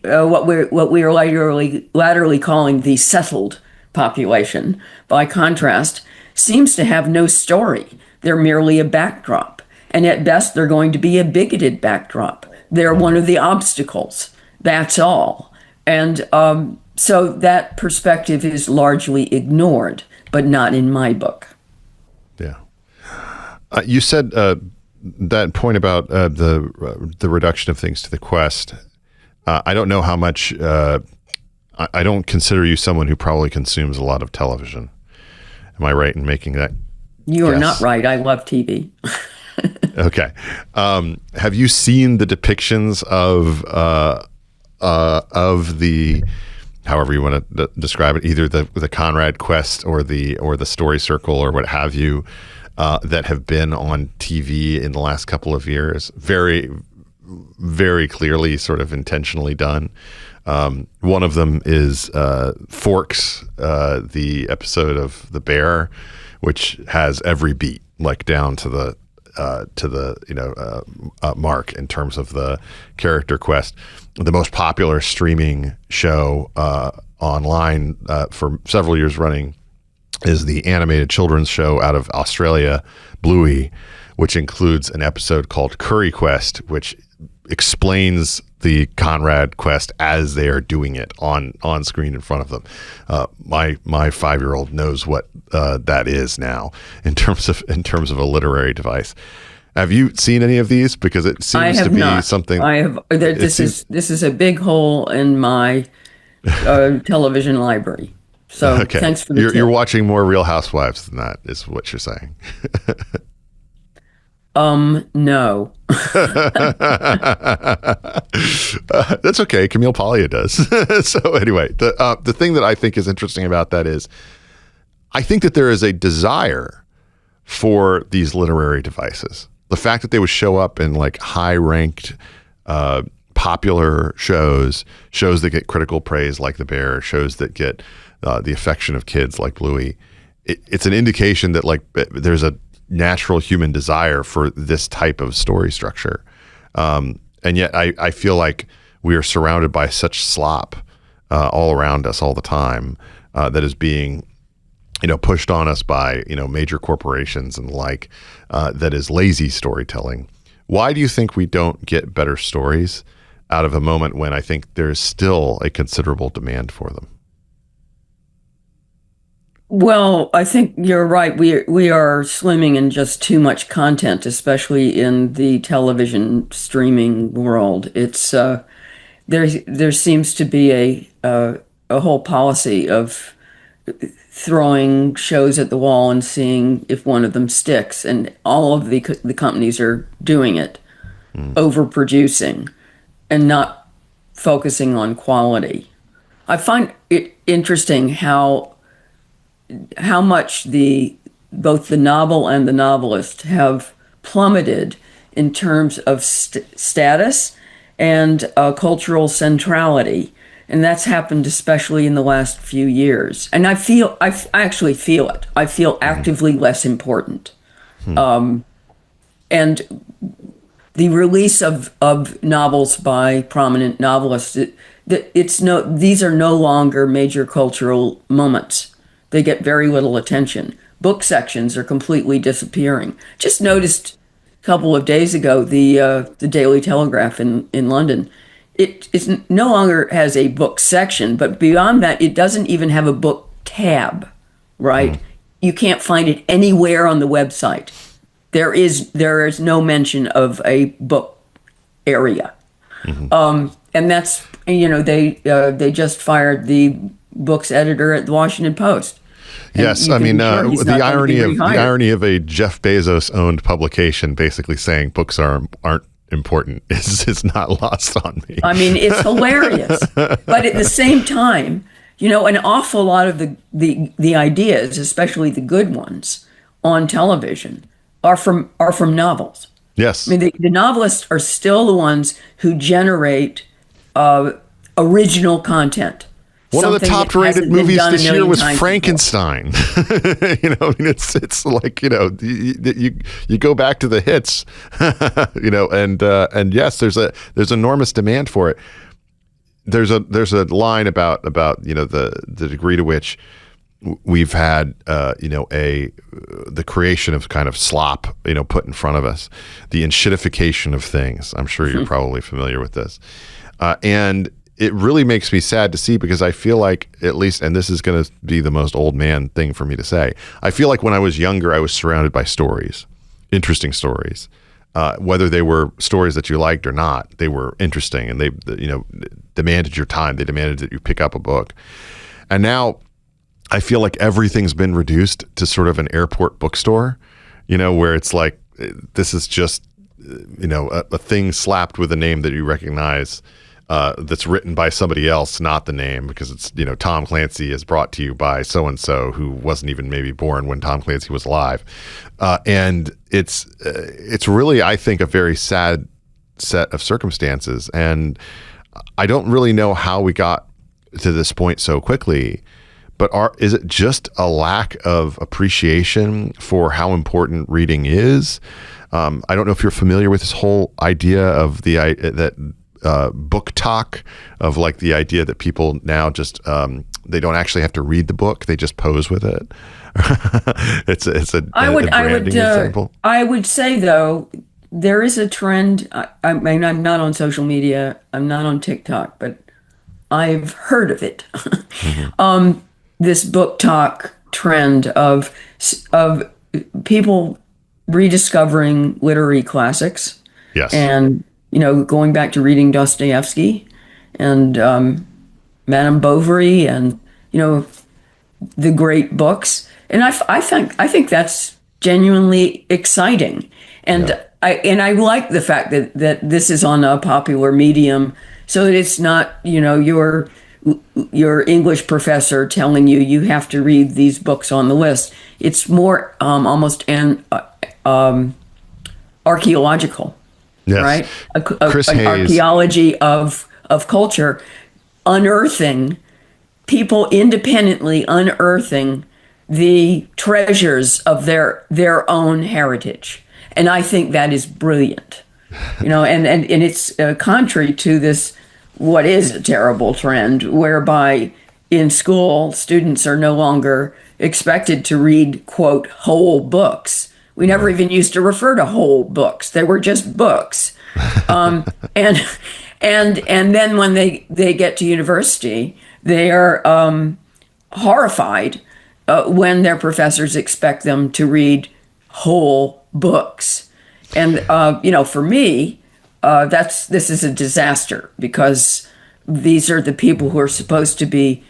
what we are latterly calling the settled population, by contrast, seems to have no story. They're merely a backdrop, and at best, they're going to be a bigoted backdrop. They're one of the obstacles. That's all. And so that perspective is largely ignored. but not in my book. Yeah. You said that point about the reduction of things to the Quest. I don't know how much. I don't consider you someone who probably consumes a lot of television. Am I right in making that? You are not right. I love TV. Okay. Have you seen the depictions of the, however you want to describe it, either the Conrad Quest or the Story Circle or what have you, that have been on TV in the last couple of years? Very, very clearly, sort of intentionally done. One of them is Forks, the episode of The Bear, which has every beat, like down to the mark in terms of the character quest. The most popular streaming show online for several years running is the animated children's show out of Australia, Bluey, which includes an episode called Curry Quest, which explains the Conrad Quest as they are doing it on screen in front of them. My 5-year-old knows what that is now in terms of a literary device. Have you seen any of these? Because it seems to be something. I have. This is a big hole in my television library. So okay. Thanks for the tip. You're watching more Real Housewives than that, is what you're saying. No. That's okay. Camille Paglia does. So anyway, the thing that I think is interesting about that is I think that there is a desire for these literary devices. The fact that they would show up in like high-ranked, popular shows that get critical praise like The Bear, shows that get the affection of kids like Bluey. It's an indication that like there's a natural human desire for this type of story structure. And yet I feel like we are surrounded by such slop all around us all the time that is being pushed on us by major corporations and the like, that is lazy storytelling. Why do you think we don't get better stories out of a moment when I think there's still a considerable demand for them? Well, I think you're right. We are swimming in just too much content, especially in the television streaming world. It's there seems to be a whole policy of throwing shows at the wall and seeing if one of them sticks, and all of the companies are doing it, overproducing and not focusing on quality. I find it interesting how much both the novel and the novelist have plummeted in terms of status and cultural centrality. And that's happened especially in the last few years. And I actually feel it. I feel actively less important. And the release of novels by prominent novelists, these are no longer major cultural moments. They get very little attention. Book sections are completely disappearing. Just noticed a couple of days ago, the Daily Telegraph in London, it no longer has a book section, but beyond that, it doesn't even have a book tab, right? You can't find it anywhere on the website. There is no mention of a book area. And that's, they just fired the books editor at the Washington Post. Yes, I mean the irony of a Jeff Bezos owned publication basically saying books aren't important is not lost on me. I mean, it's hilarious, but at the same time, an awful lot of the ideas, especially the good ones on television, are from novels. Yes, I mean the novelists are still the ones who generate original content. One of the top-rated movies this year was Frankenstein. It's like you go back to the hits, and yes, there's enormous demand for it. There's a line about the degree to which we've had the creation of kind of slop put in front of us, the enshittification of things. I'm sure you're probably familiar with this, and it really makes me sad to see, because I feel like, at least, and this is going to be the most old man thing for me to say, I feel like when I was younger, I was surrounded by stories, interesting stories. Whether they were stories that you liked or not, they were interesting, and they, demanded your time. They demanded that you pick up a book. And now I feel like everything's been reduced to sort of an airport bookstore, where it's like, this is just, a thing slapped with a name that you recognize, that's written by somebody else, not the name, because it's, Tom Clancy is brought to you by so-and-so who wasn't even maybe born when Tom Clancy was alive. And it's really, I think, a very sad set of circumstances. And I don't really know how we got to this point so quickly, but is it just a lack of appreciation for how important reading is? I don't know if you're familiar with this whole idea of book talk, of like the idea that people now just they don't actually have to read the book; they just pose with it. it's a branding example. I would say, though, there is a trend. I mean, I'm not on social media. I'm not on TikTok, but I've heard of it. Mm-hmm. This book talk trend of people rediscovering literary classics. Yes. And, going back to reading Dostoevsky and Madame Bovary and, the great books. And I think that's genuinely exciting. And I like the fact that this is on a popular medium, so that it's not, your English professor telling you have to read these books on the list. It's more almost archaeological, yes. Right? Chris an Hayes. Archaeology of culture, unearthing, people independently unearthing the treasures of their own heritage. And I think that is brilliant, and it's contrary to this, what is a terrible trend, whereby in school, students are no longer expected to read, quote, whole books. We never even used to refer to whole books. They were just books. And then when they get to university, they are horrified when their professors expect them to read whole books. And, for me, this is a disaster, because these are the people who are supposed to be,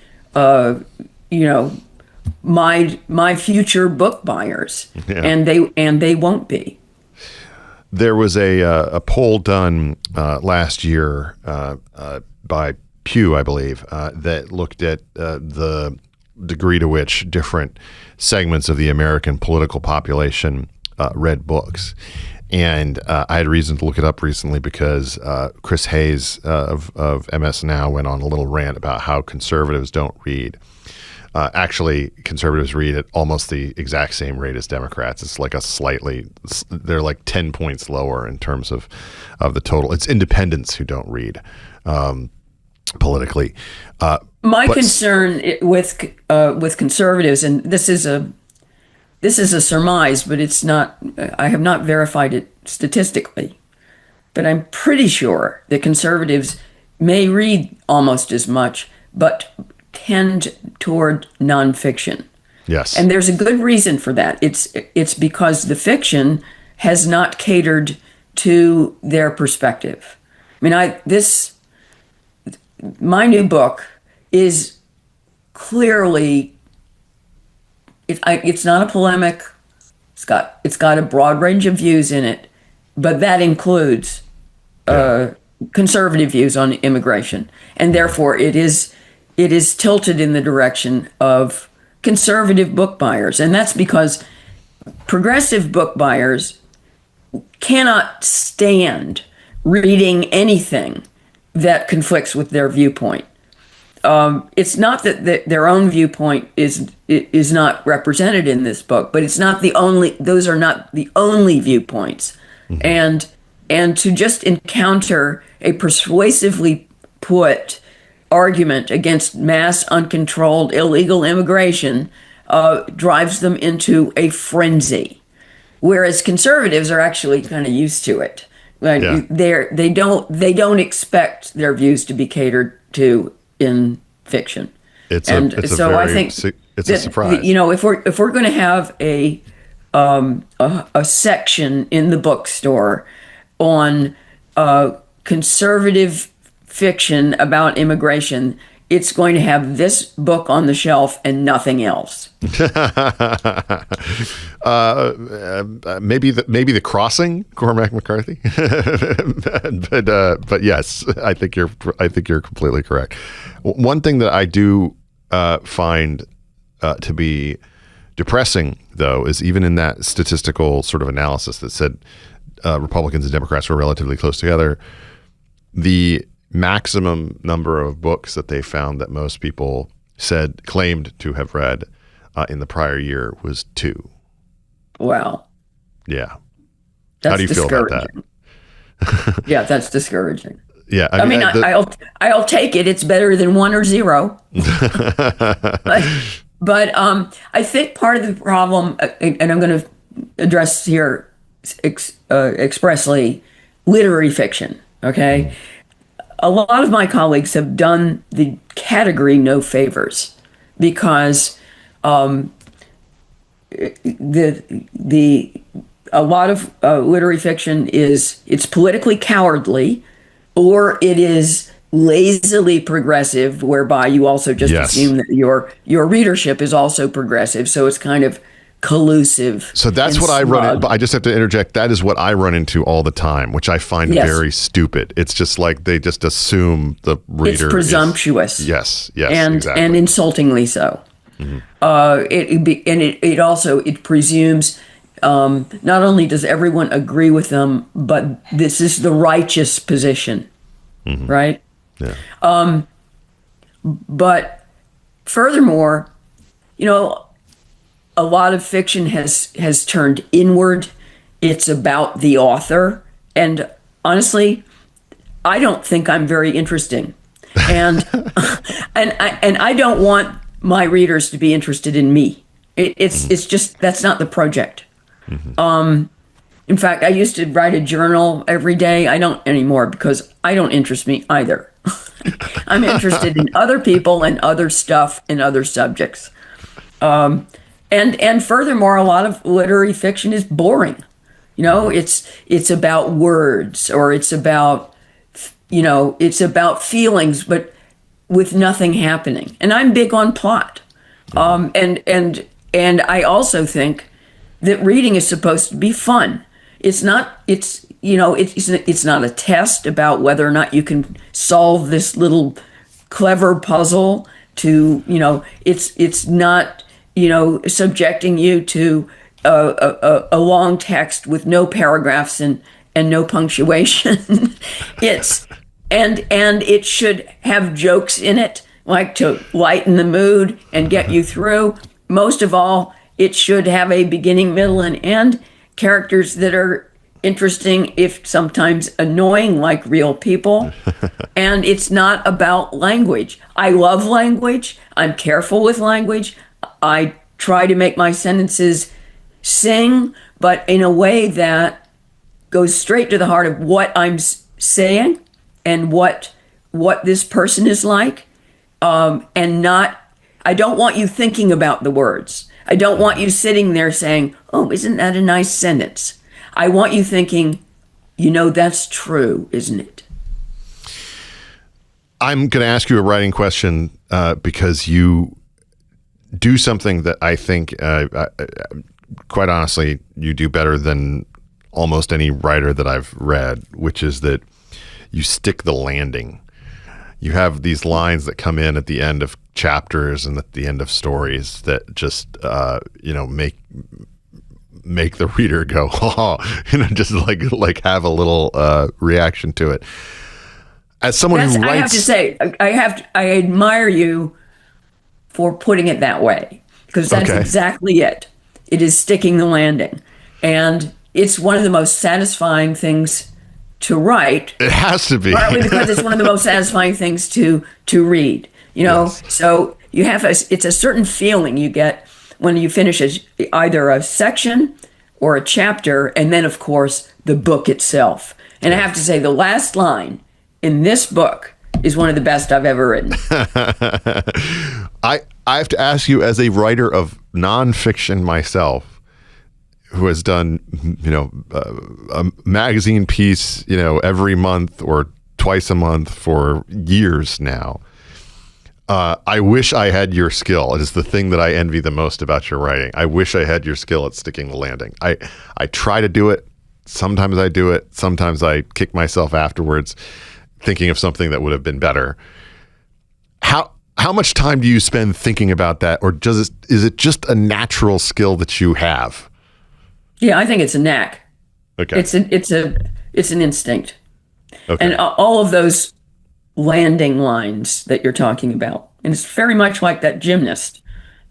my future book buyers, and they won't be. There was a poll done last year by Pew, I believe, that looked at the degree to which different segments of the American political population read books. And I had reason to look it up recently because Chris Hayes of MS Now went on a little rant about how conservatives don't read. Actually, conservatives read at almost the exact same rate as Democrats. It's like they're like 10 points lower in terms of the total. It's independents who don't read politically. My concern with conservatives, and this is a surmise, but it's not. I have not verified it statistically, but I'm pretty sure that conservatives may read almost as much, but tend toward nonfiction. Yes, and there's a good reason for that. It's because the fiction has not catered to their perspective. I mean, my new book is clearly. It's not a polemic. It's got a broad range of views in it, but that includes conservative views on immigration, and therefore it is tilted in the direction of conservative book buyers, and that's because progressive book buyers cannot stand reading anything that conflicts with their viewpoint. It's not that their own viewpoint is not represented in this book, but it's not the only. Those are not the only viewpoints, mm-hmm. and to just encounter a persuasively put argument against mass, uncontrolled, illegal immigration drives them into a frenzy, whereas conservatives are actually kind of used to it. They don't expect their views to be catered to in fiction. It's a surprise. You know, if we're going to have a section in the bookstore on conservative fiction about immigration, it's going to have this book on the shelf and nothing else. Maybe the Crossing, Cormac McCarthy. but yes, I think you're completely correct. One thing that I do find to be depressing, though, is even in that statistical sort of analysis that said Republicans and Democrats were relatively close together, the maximum number of books that they found that most people claimed to have read in the prior year was 2. Wow. Yeah. That's how do you feel about that? Yeah, that's discouraging. Yeah, I mean, I'll take it. It's better than 1 or 0. but I think part of the problem, and I'm going to address here expressly, literary fiction. Okay. A lot of my colleagues have done the category no favors because a lot of literary fiction it's politically cowardly, or it is lazily progressive, whereby you also just assume that your readership is also progressive. So it's kind of collusive. So that's what I I just have to interject. That is what I run into all the time, which I find very stupid. It's just like they just assume the reader is presumptuous. Yes, and exactly. And insultingly so. Mm-hmm. It also presumes not only does everyone agree with them, but this is the righteous position, right? Yeah. But furthermore, you know, a lot of fiction has turned inward. It's about the author. And honestly, I don't think I'm very interesting. And and I don't want my readers to be interested in me. It's just, that's not the project. In fact, I used to write a journal every day. I don't anymore because I don't interest me either. I'm interested in other people and other stuff and other subjects. And furthermore, a lot of literary fiction is boring. You know, it's about words, or it's about, you know, it's about feelings, but with nothing happening. And I'm big on plot. And I also think that reading is supposed to be fun. It's not a test about whether or not you can solve this little clever puzzle to, you know, it's not, you know, subjecting you to a long text with no paragraphs and no punctuation. And it should have jokes in it, like to lighten the mood and get you through. Most of all, it should have a beginning, middle, and end, characters that are interesting, if sometimes annoying, like real people. And it's not about language. I love language. I'm careful with language. I try to make my sentences sing, but in a way that goes straight to the heart of what I'm saying and what this person is like. And not, I don't want you thinking about the words. I don't want you sitting there saying, oh, isn't that a nice sentence? I want you thinking, you know, that's true, isn't it? I'm going to ask you a writing question because you do something that I think, quite honestly, you do better than almost any writer that I've read, which is that you stick the landing. You have these lines that come in at the end of chapters and at the end of stories that just, you know, make the reader go, oh, you know, just like have a little reaction to it. As someone who writes, I have to say, I admire you for putting it that way, because that's exactly it. It is sticking the landing, and it's one of the most satisfying things to write. It has to be, partly because it's one of the most satisfying things to read. You know, so you have it's a certain feeling you get when you finish either a section or a chapter, and then of course the book itself. And I have to say, the last line in this book is one of the best I've ever written. I have to ask you, as a writer of nonfiction myself, who has done, a magazine piece, every month or twice a month for years now. I wish I had your skill. It is the thing that I envy the most about your writing. I wish I had your skill at sticking the landing. I try to do it. Sometimes I do it. Sometimes I kick myself afterwards, thinking of something that would have been better. How much time do you spend thinking about that, or is it just a natural skill that you have? Yeah, I think it's a knack. Okay, it's an instinct. Okay. And all of those landing lines that you're talking about, and it's very much like that gymnast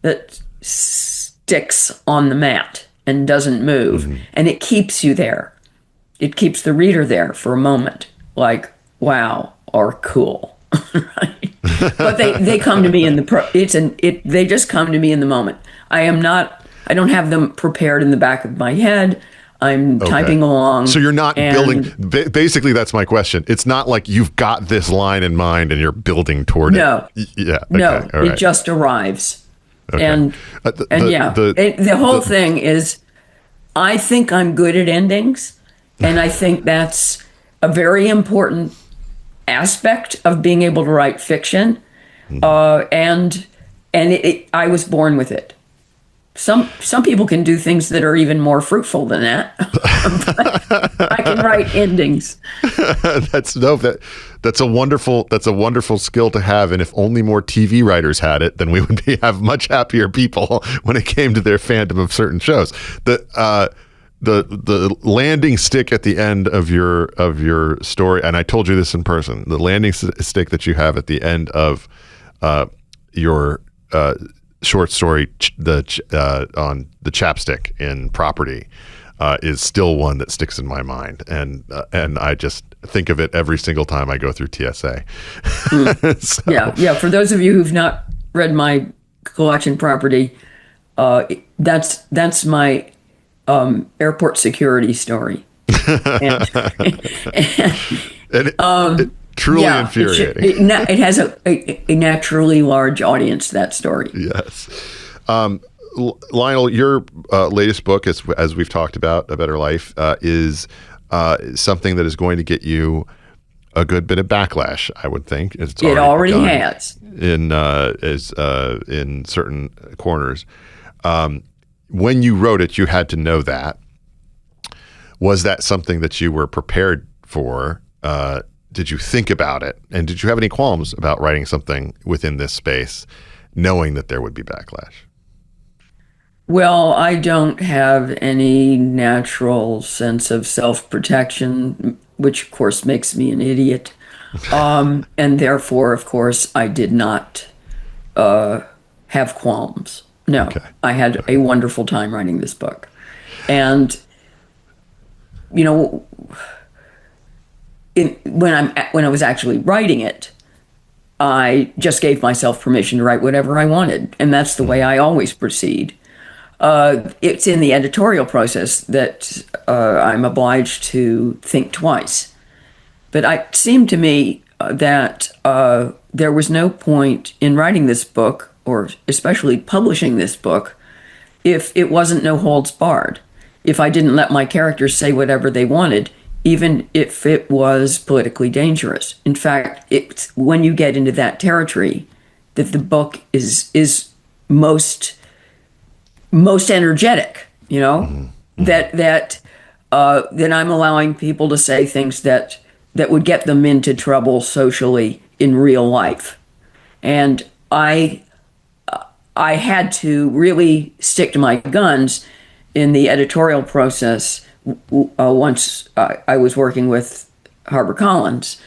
that sticks on the mat and doesn't move, and it keeps you there. It keeps the reader there for a moment, like wow or cool. Right? But they come to me in they just come to me in the moment. I don't have them prepared in the back of my head. I'm typing along. So you're not building. Basically, that's my question. It's not like you've got this line in mind and you're building toward it. Yeah. Okay. No. All right. It just arrives. Okay. And the whole thing is, I think I'm good at endings, and I think that's a very important aspect of being able to write fiction. And I was born with it. Some people can do things that are even more fruitful than that. I can write endings. That's a wonderful skill to have. And if only more TV writers had it, then we would have much happier people when it came to their fandom of certain shows. The landing stick at the end of your story, and I told you this in person, the landing stick that you have at the end of your short story, on the chapstick in Property, is still one that sticks in my mind, and I just think of it every single time I go through TSA. So. Yeah. For those of you who've not read my collection, Property, that's my airport security story. And truly infuriating. It has a naturally large audience, that story. Yes. Lionel, your latest book, as we've talked about, A Better Life, is something that is going to get you a good bit of backlash, I would think. It already has. In certain corners. When you wrote it, you had to know that. Was that something that you were prepared for? Did you think about it? And did you have any qualms about writing something within this space, knowing that there would be backlash? Well, I don't have any natural sense of self-protection, which of course makes me an idiot. And therefore, of course, I did not have qualms. No, okay. I had a wonderful time writing this book. And, when I was actually writing it, I just gave myself permission to write whatever I wanted. And that's the way I always proceed. It's in the editorial process that I'm obliged to think twice. But it seemed to me that there was no point in writing this book, or especially publishing this book, if it wasn't no holds barred. If I didn't let my characters say whatever they wanted, even if it was politically dangerous. In fact, it's when you get into that territory that the book is most energetic, that I'm allowing people to say things that would get them into trouble socially in real life. And I had to really stick to my guns in the editorial process once I was working with HarperCollins,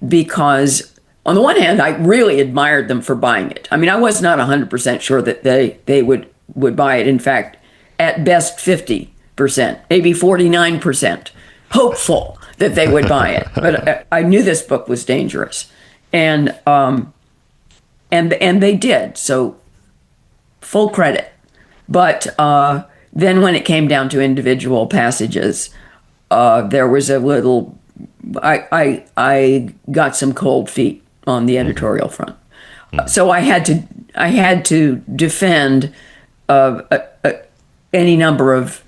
because on the one hand, I really admired them for buying it. I mean, I was not 100% sure that they would buy it. In fact, at best 50%, maybe 49%, hopeful that they would buy it. But I knew this book was dangerous, and they did. So full credit. But then when it came down to individual passages, there was a little I got some cold feet on the editorial front. So I had to defend any number of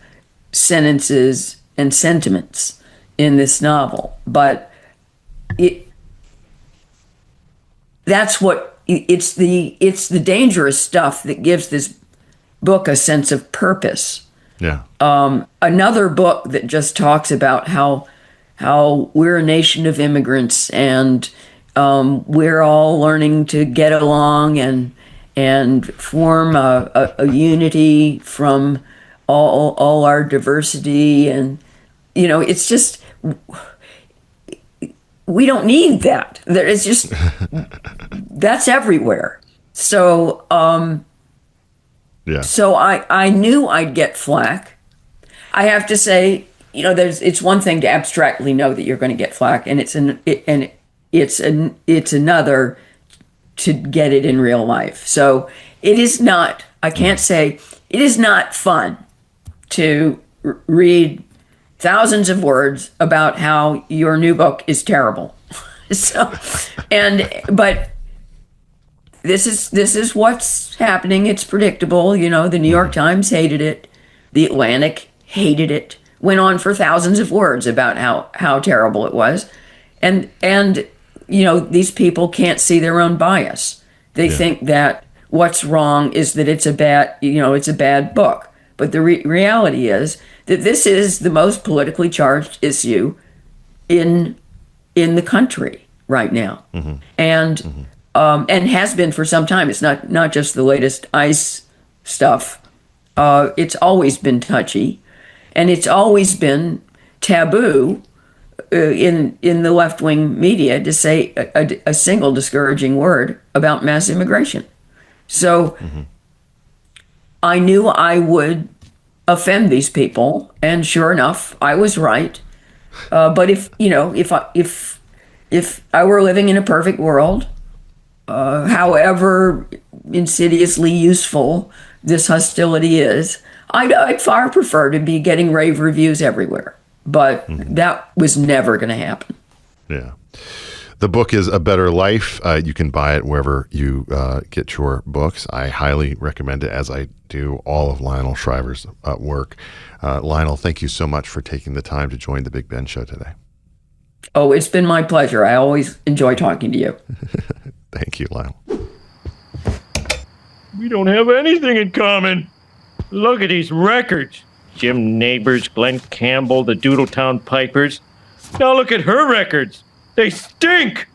sentences and sentiments in this novel, but it's the dangerous stuff that gives this book a sense of purpose. Yeah. Another book that just talks about how we're a nation of immigrants and we're all learning to get along and form a unity from all our diversity, and it's just we don't need that. It's just that's everywhere. So yeah. So I knew I'd get flack. I have to say, it's one thing to abstractly know that you're going to get flack, and it's another to get it in real life. So it is not. I can't say it is not fun to read thousands of words about how your new book is terrible. But this is what's happening. It's predictable. The New York Times hated it. The Atlantic hated it. Went on for thousands of words about how terrible it was. And these people can't see their own bias. They think that what's wrong is that it's a bad book. But the reality is that this is the most politically charged issue in the country right now. Mm-hmm. And has been for some time. It's not just the latest ICE stuff. It's always been touchy, and it's always been taboo in the left-wing media to say a single discouraging word about mass immigration. So I knew I would offend these people, and sure enough, I was right. But if I were living in a perfect world, however insidiously useful this hostility is, I'd far prefer to be getting rave reviews everywhere. But that was never going to happen. Yeah. The book is A Better Life. You can buy it wherever you get your books. I highly recommend it, as I do all of Lionel Shriver's work. Lionel, thank you so much for taking the time to join the Big Ben Show today. Oh, it's been my pleasure. I always enjoy talking to you. Thank you, Lionel. We don't have anything in common. Look at these records. Jim Neighbors, Glenn Campbell, the Doodletown Pipers. Now look at her records. They stink.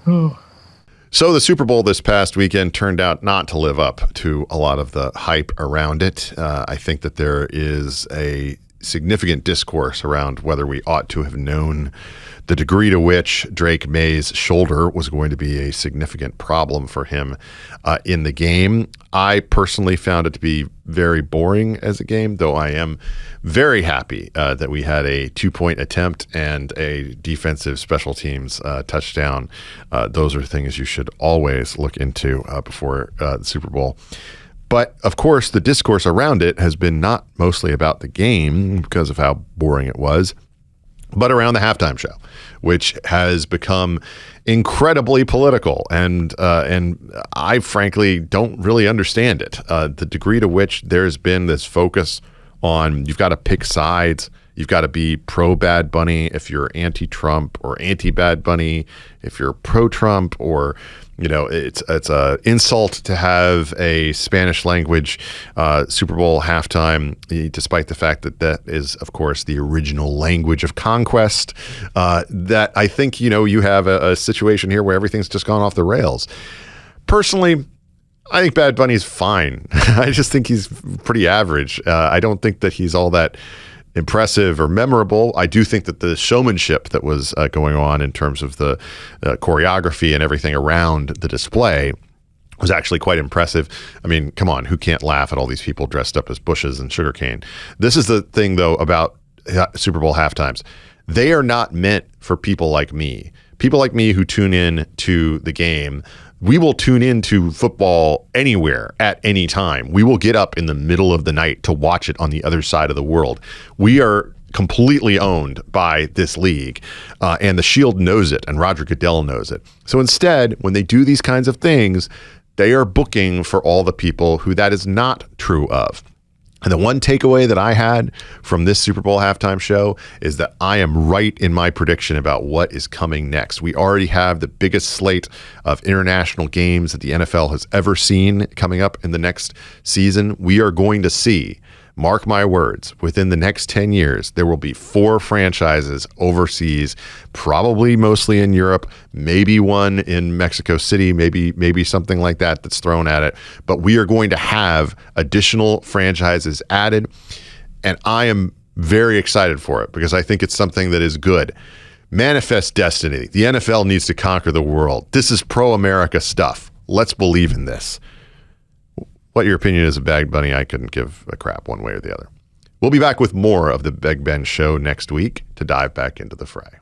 So the Super Bowl this past weekend turned out not to live up to a lot of the hype around it. I think that there is a significant discourse around whether we ought to have known the degree to which Drake May's shoulder was going to be a significant problem for him in the game. I personally found it to be very boring as a game, though I am very happy that we had a 2-point attempt and a defensive special teams touchdown. Those are things you should always look into before the Super Bowl. But, of course, the discourse around it has been not mostly about the game because of how boring it was, but around the halftime show, which has become incredibly political. And I, frankly, don't really understand it. The degree to which there's been this focus on you've got to pick sides. You've got to be pro-Bad Bunny if you're anti-Trump, or anti-Bad Bunny if you're pro-Trump, or it's a insult to have a Spanish language Super Bowl halftime, despite the fact that that is, of course, the original language of conquest. That I think, you have a situation here where everything's just gone off the rails. Personally, I think Bad Bunny's fine. I just think he's pretty average. I don't think that he's all that impressive or memorable. I do think that the showmanship that was going on in terms of the choreography and everything around the display was actually quite impressive. I mean, come on, who can't laugh at all these people dressed up as bushes and sugarcane? This is the thing, though, about Super Bowl halftimes. They are not meant for people like me. People like me who tune in to the game. We will tune into football anywhere at any time. We will get up in the middle of the night to watch it on the other side of the world. We are completely owned by this league. And the Shield knows it, and Roger Goodell knows it. So instead, when they do these kinds of things, they are booking for all the people who that is not true of. And the one takeaway that I had from this Super Bowl halftime show is that I am right in my prediction about what is coming next. We already have the biggest slate of international games that the NFL has ever seen coming up in the next season. We are going to see, mark my words, within the next 10 years, there will be 4 franchises overseas, probably mostly in Europe, maybe one in Mexico City, maybe something like that that's thrown at it. But we are going to have additional franchises added, and I am very excited for it because I think it's something that is good. Manifest destiny. The NFL needs to conquer the world. This is pro-America stuff. Let's believe in this. What your opinion is of Bag Bunny, I couldn't give a crap one way or the other. We'll be back with more of the Big Ben Show next week to dive back into the fray.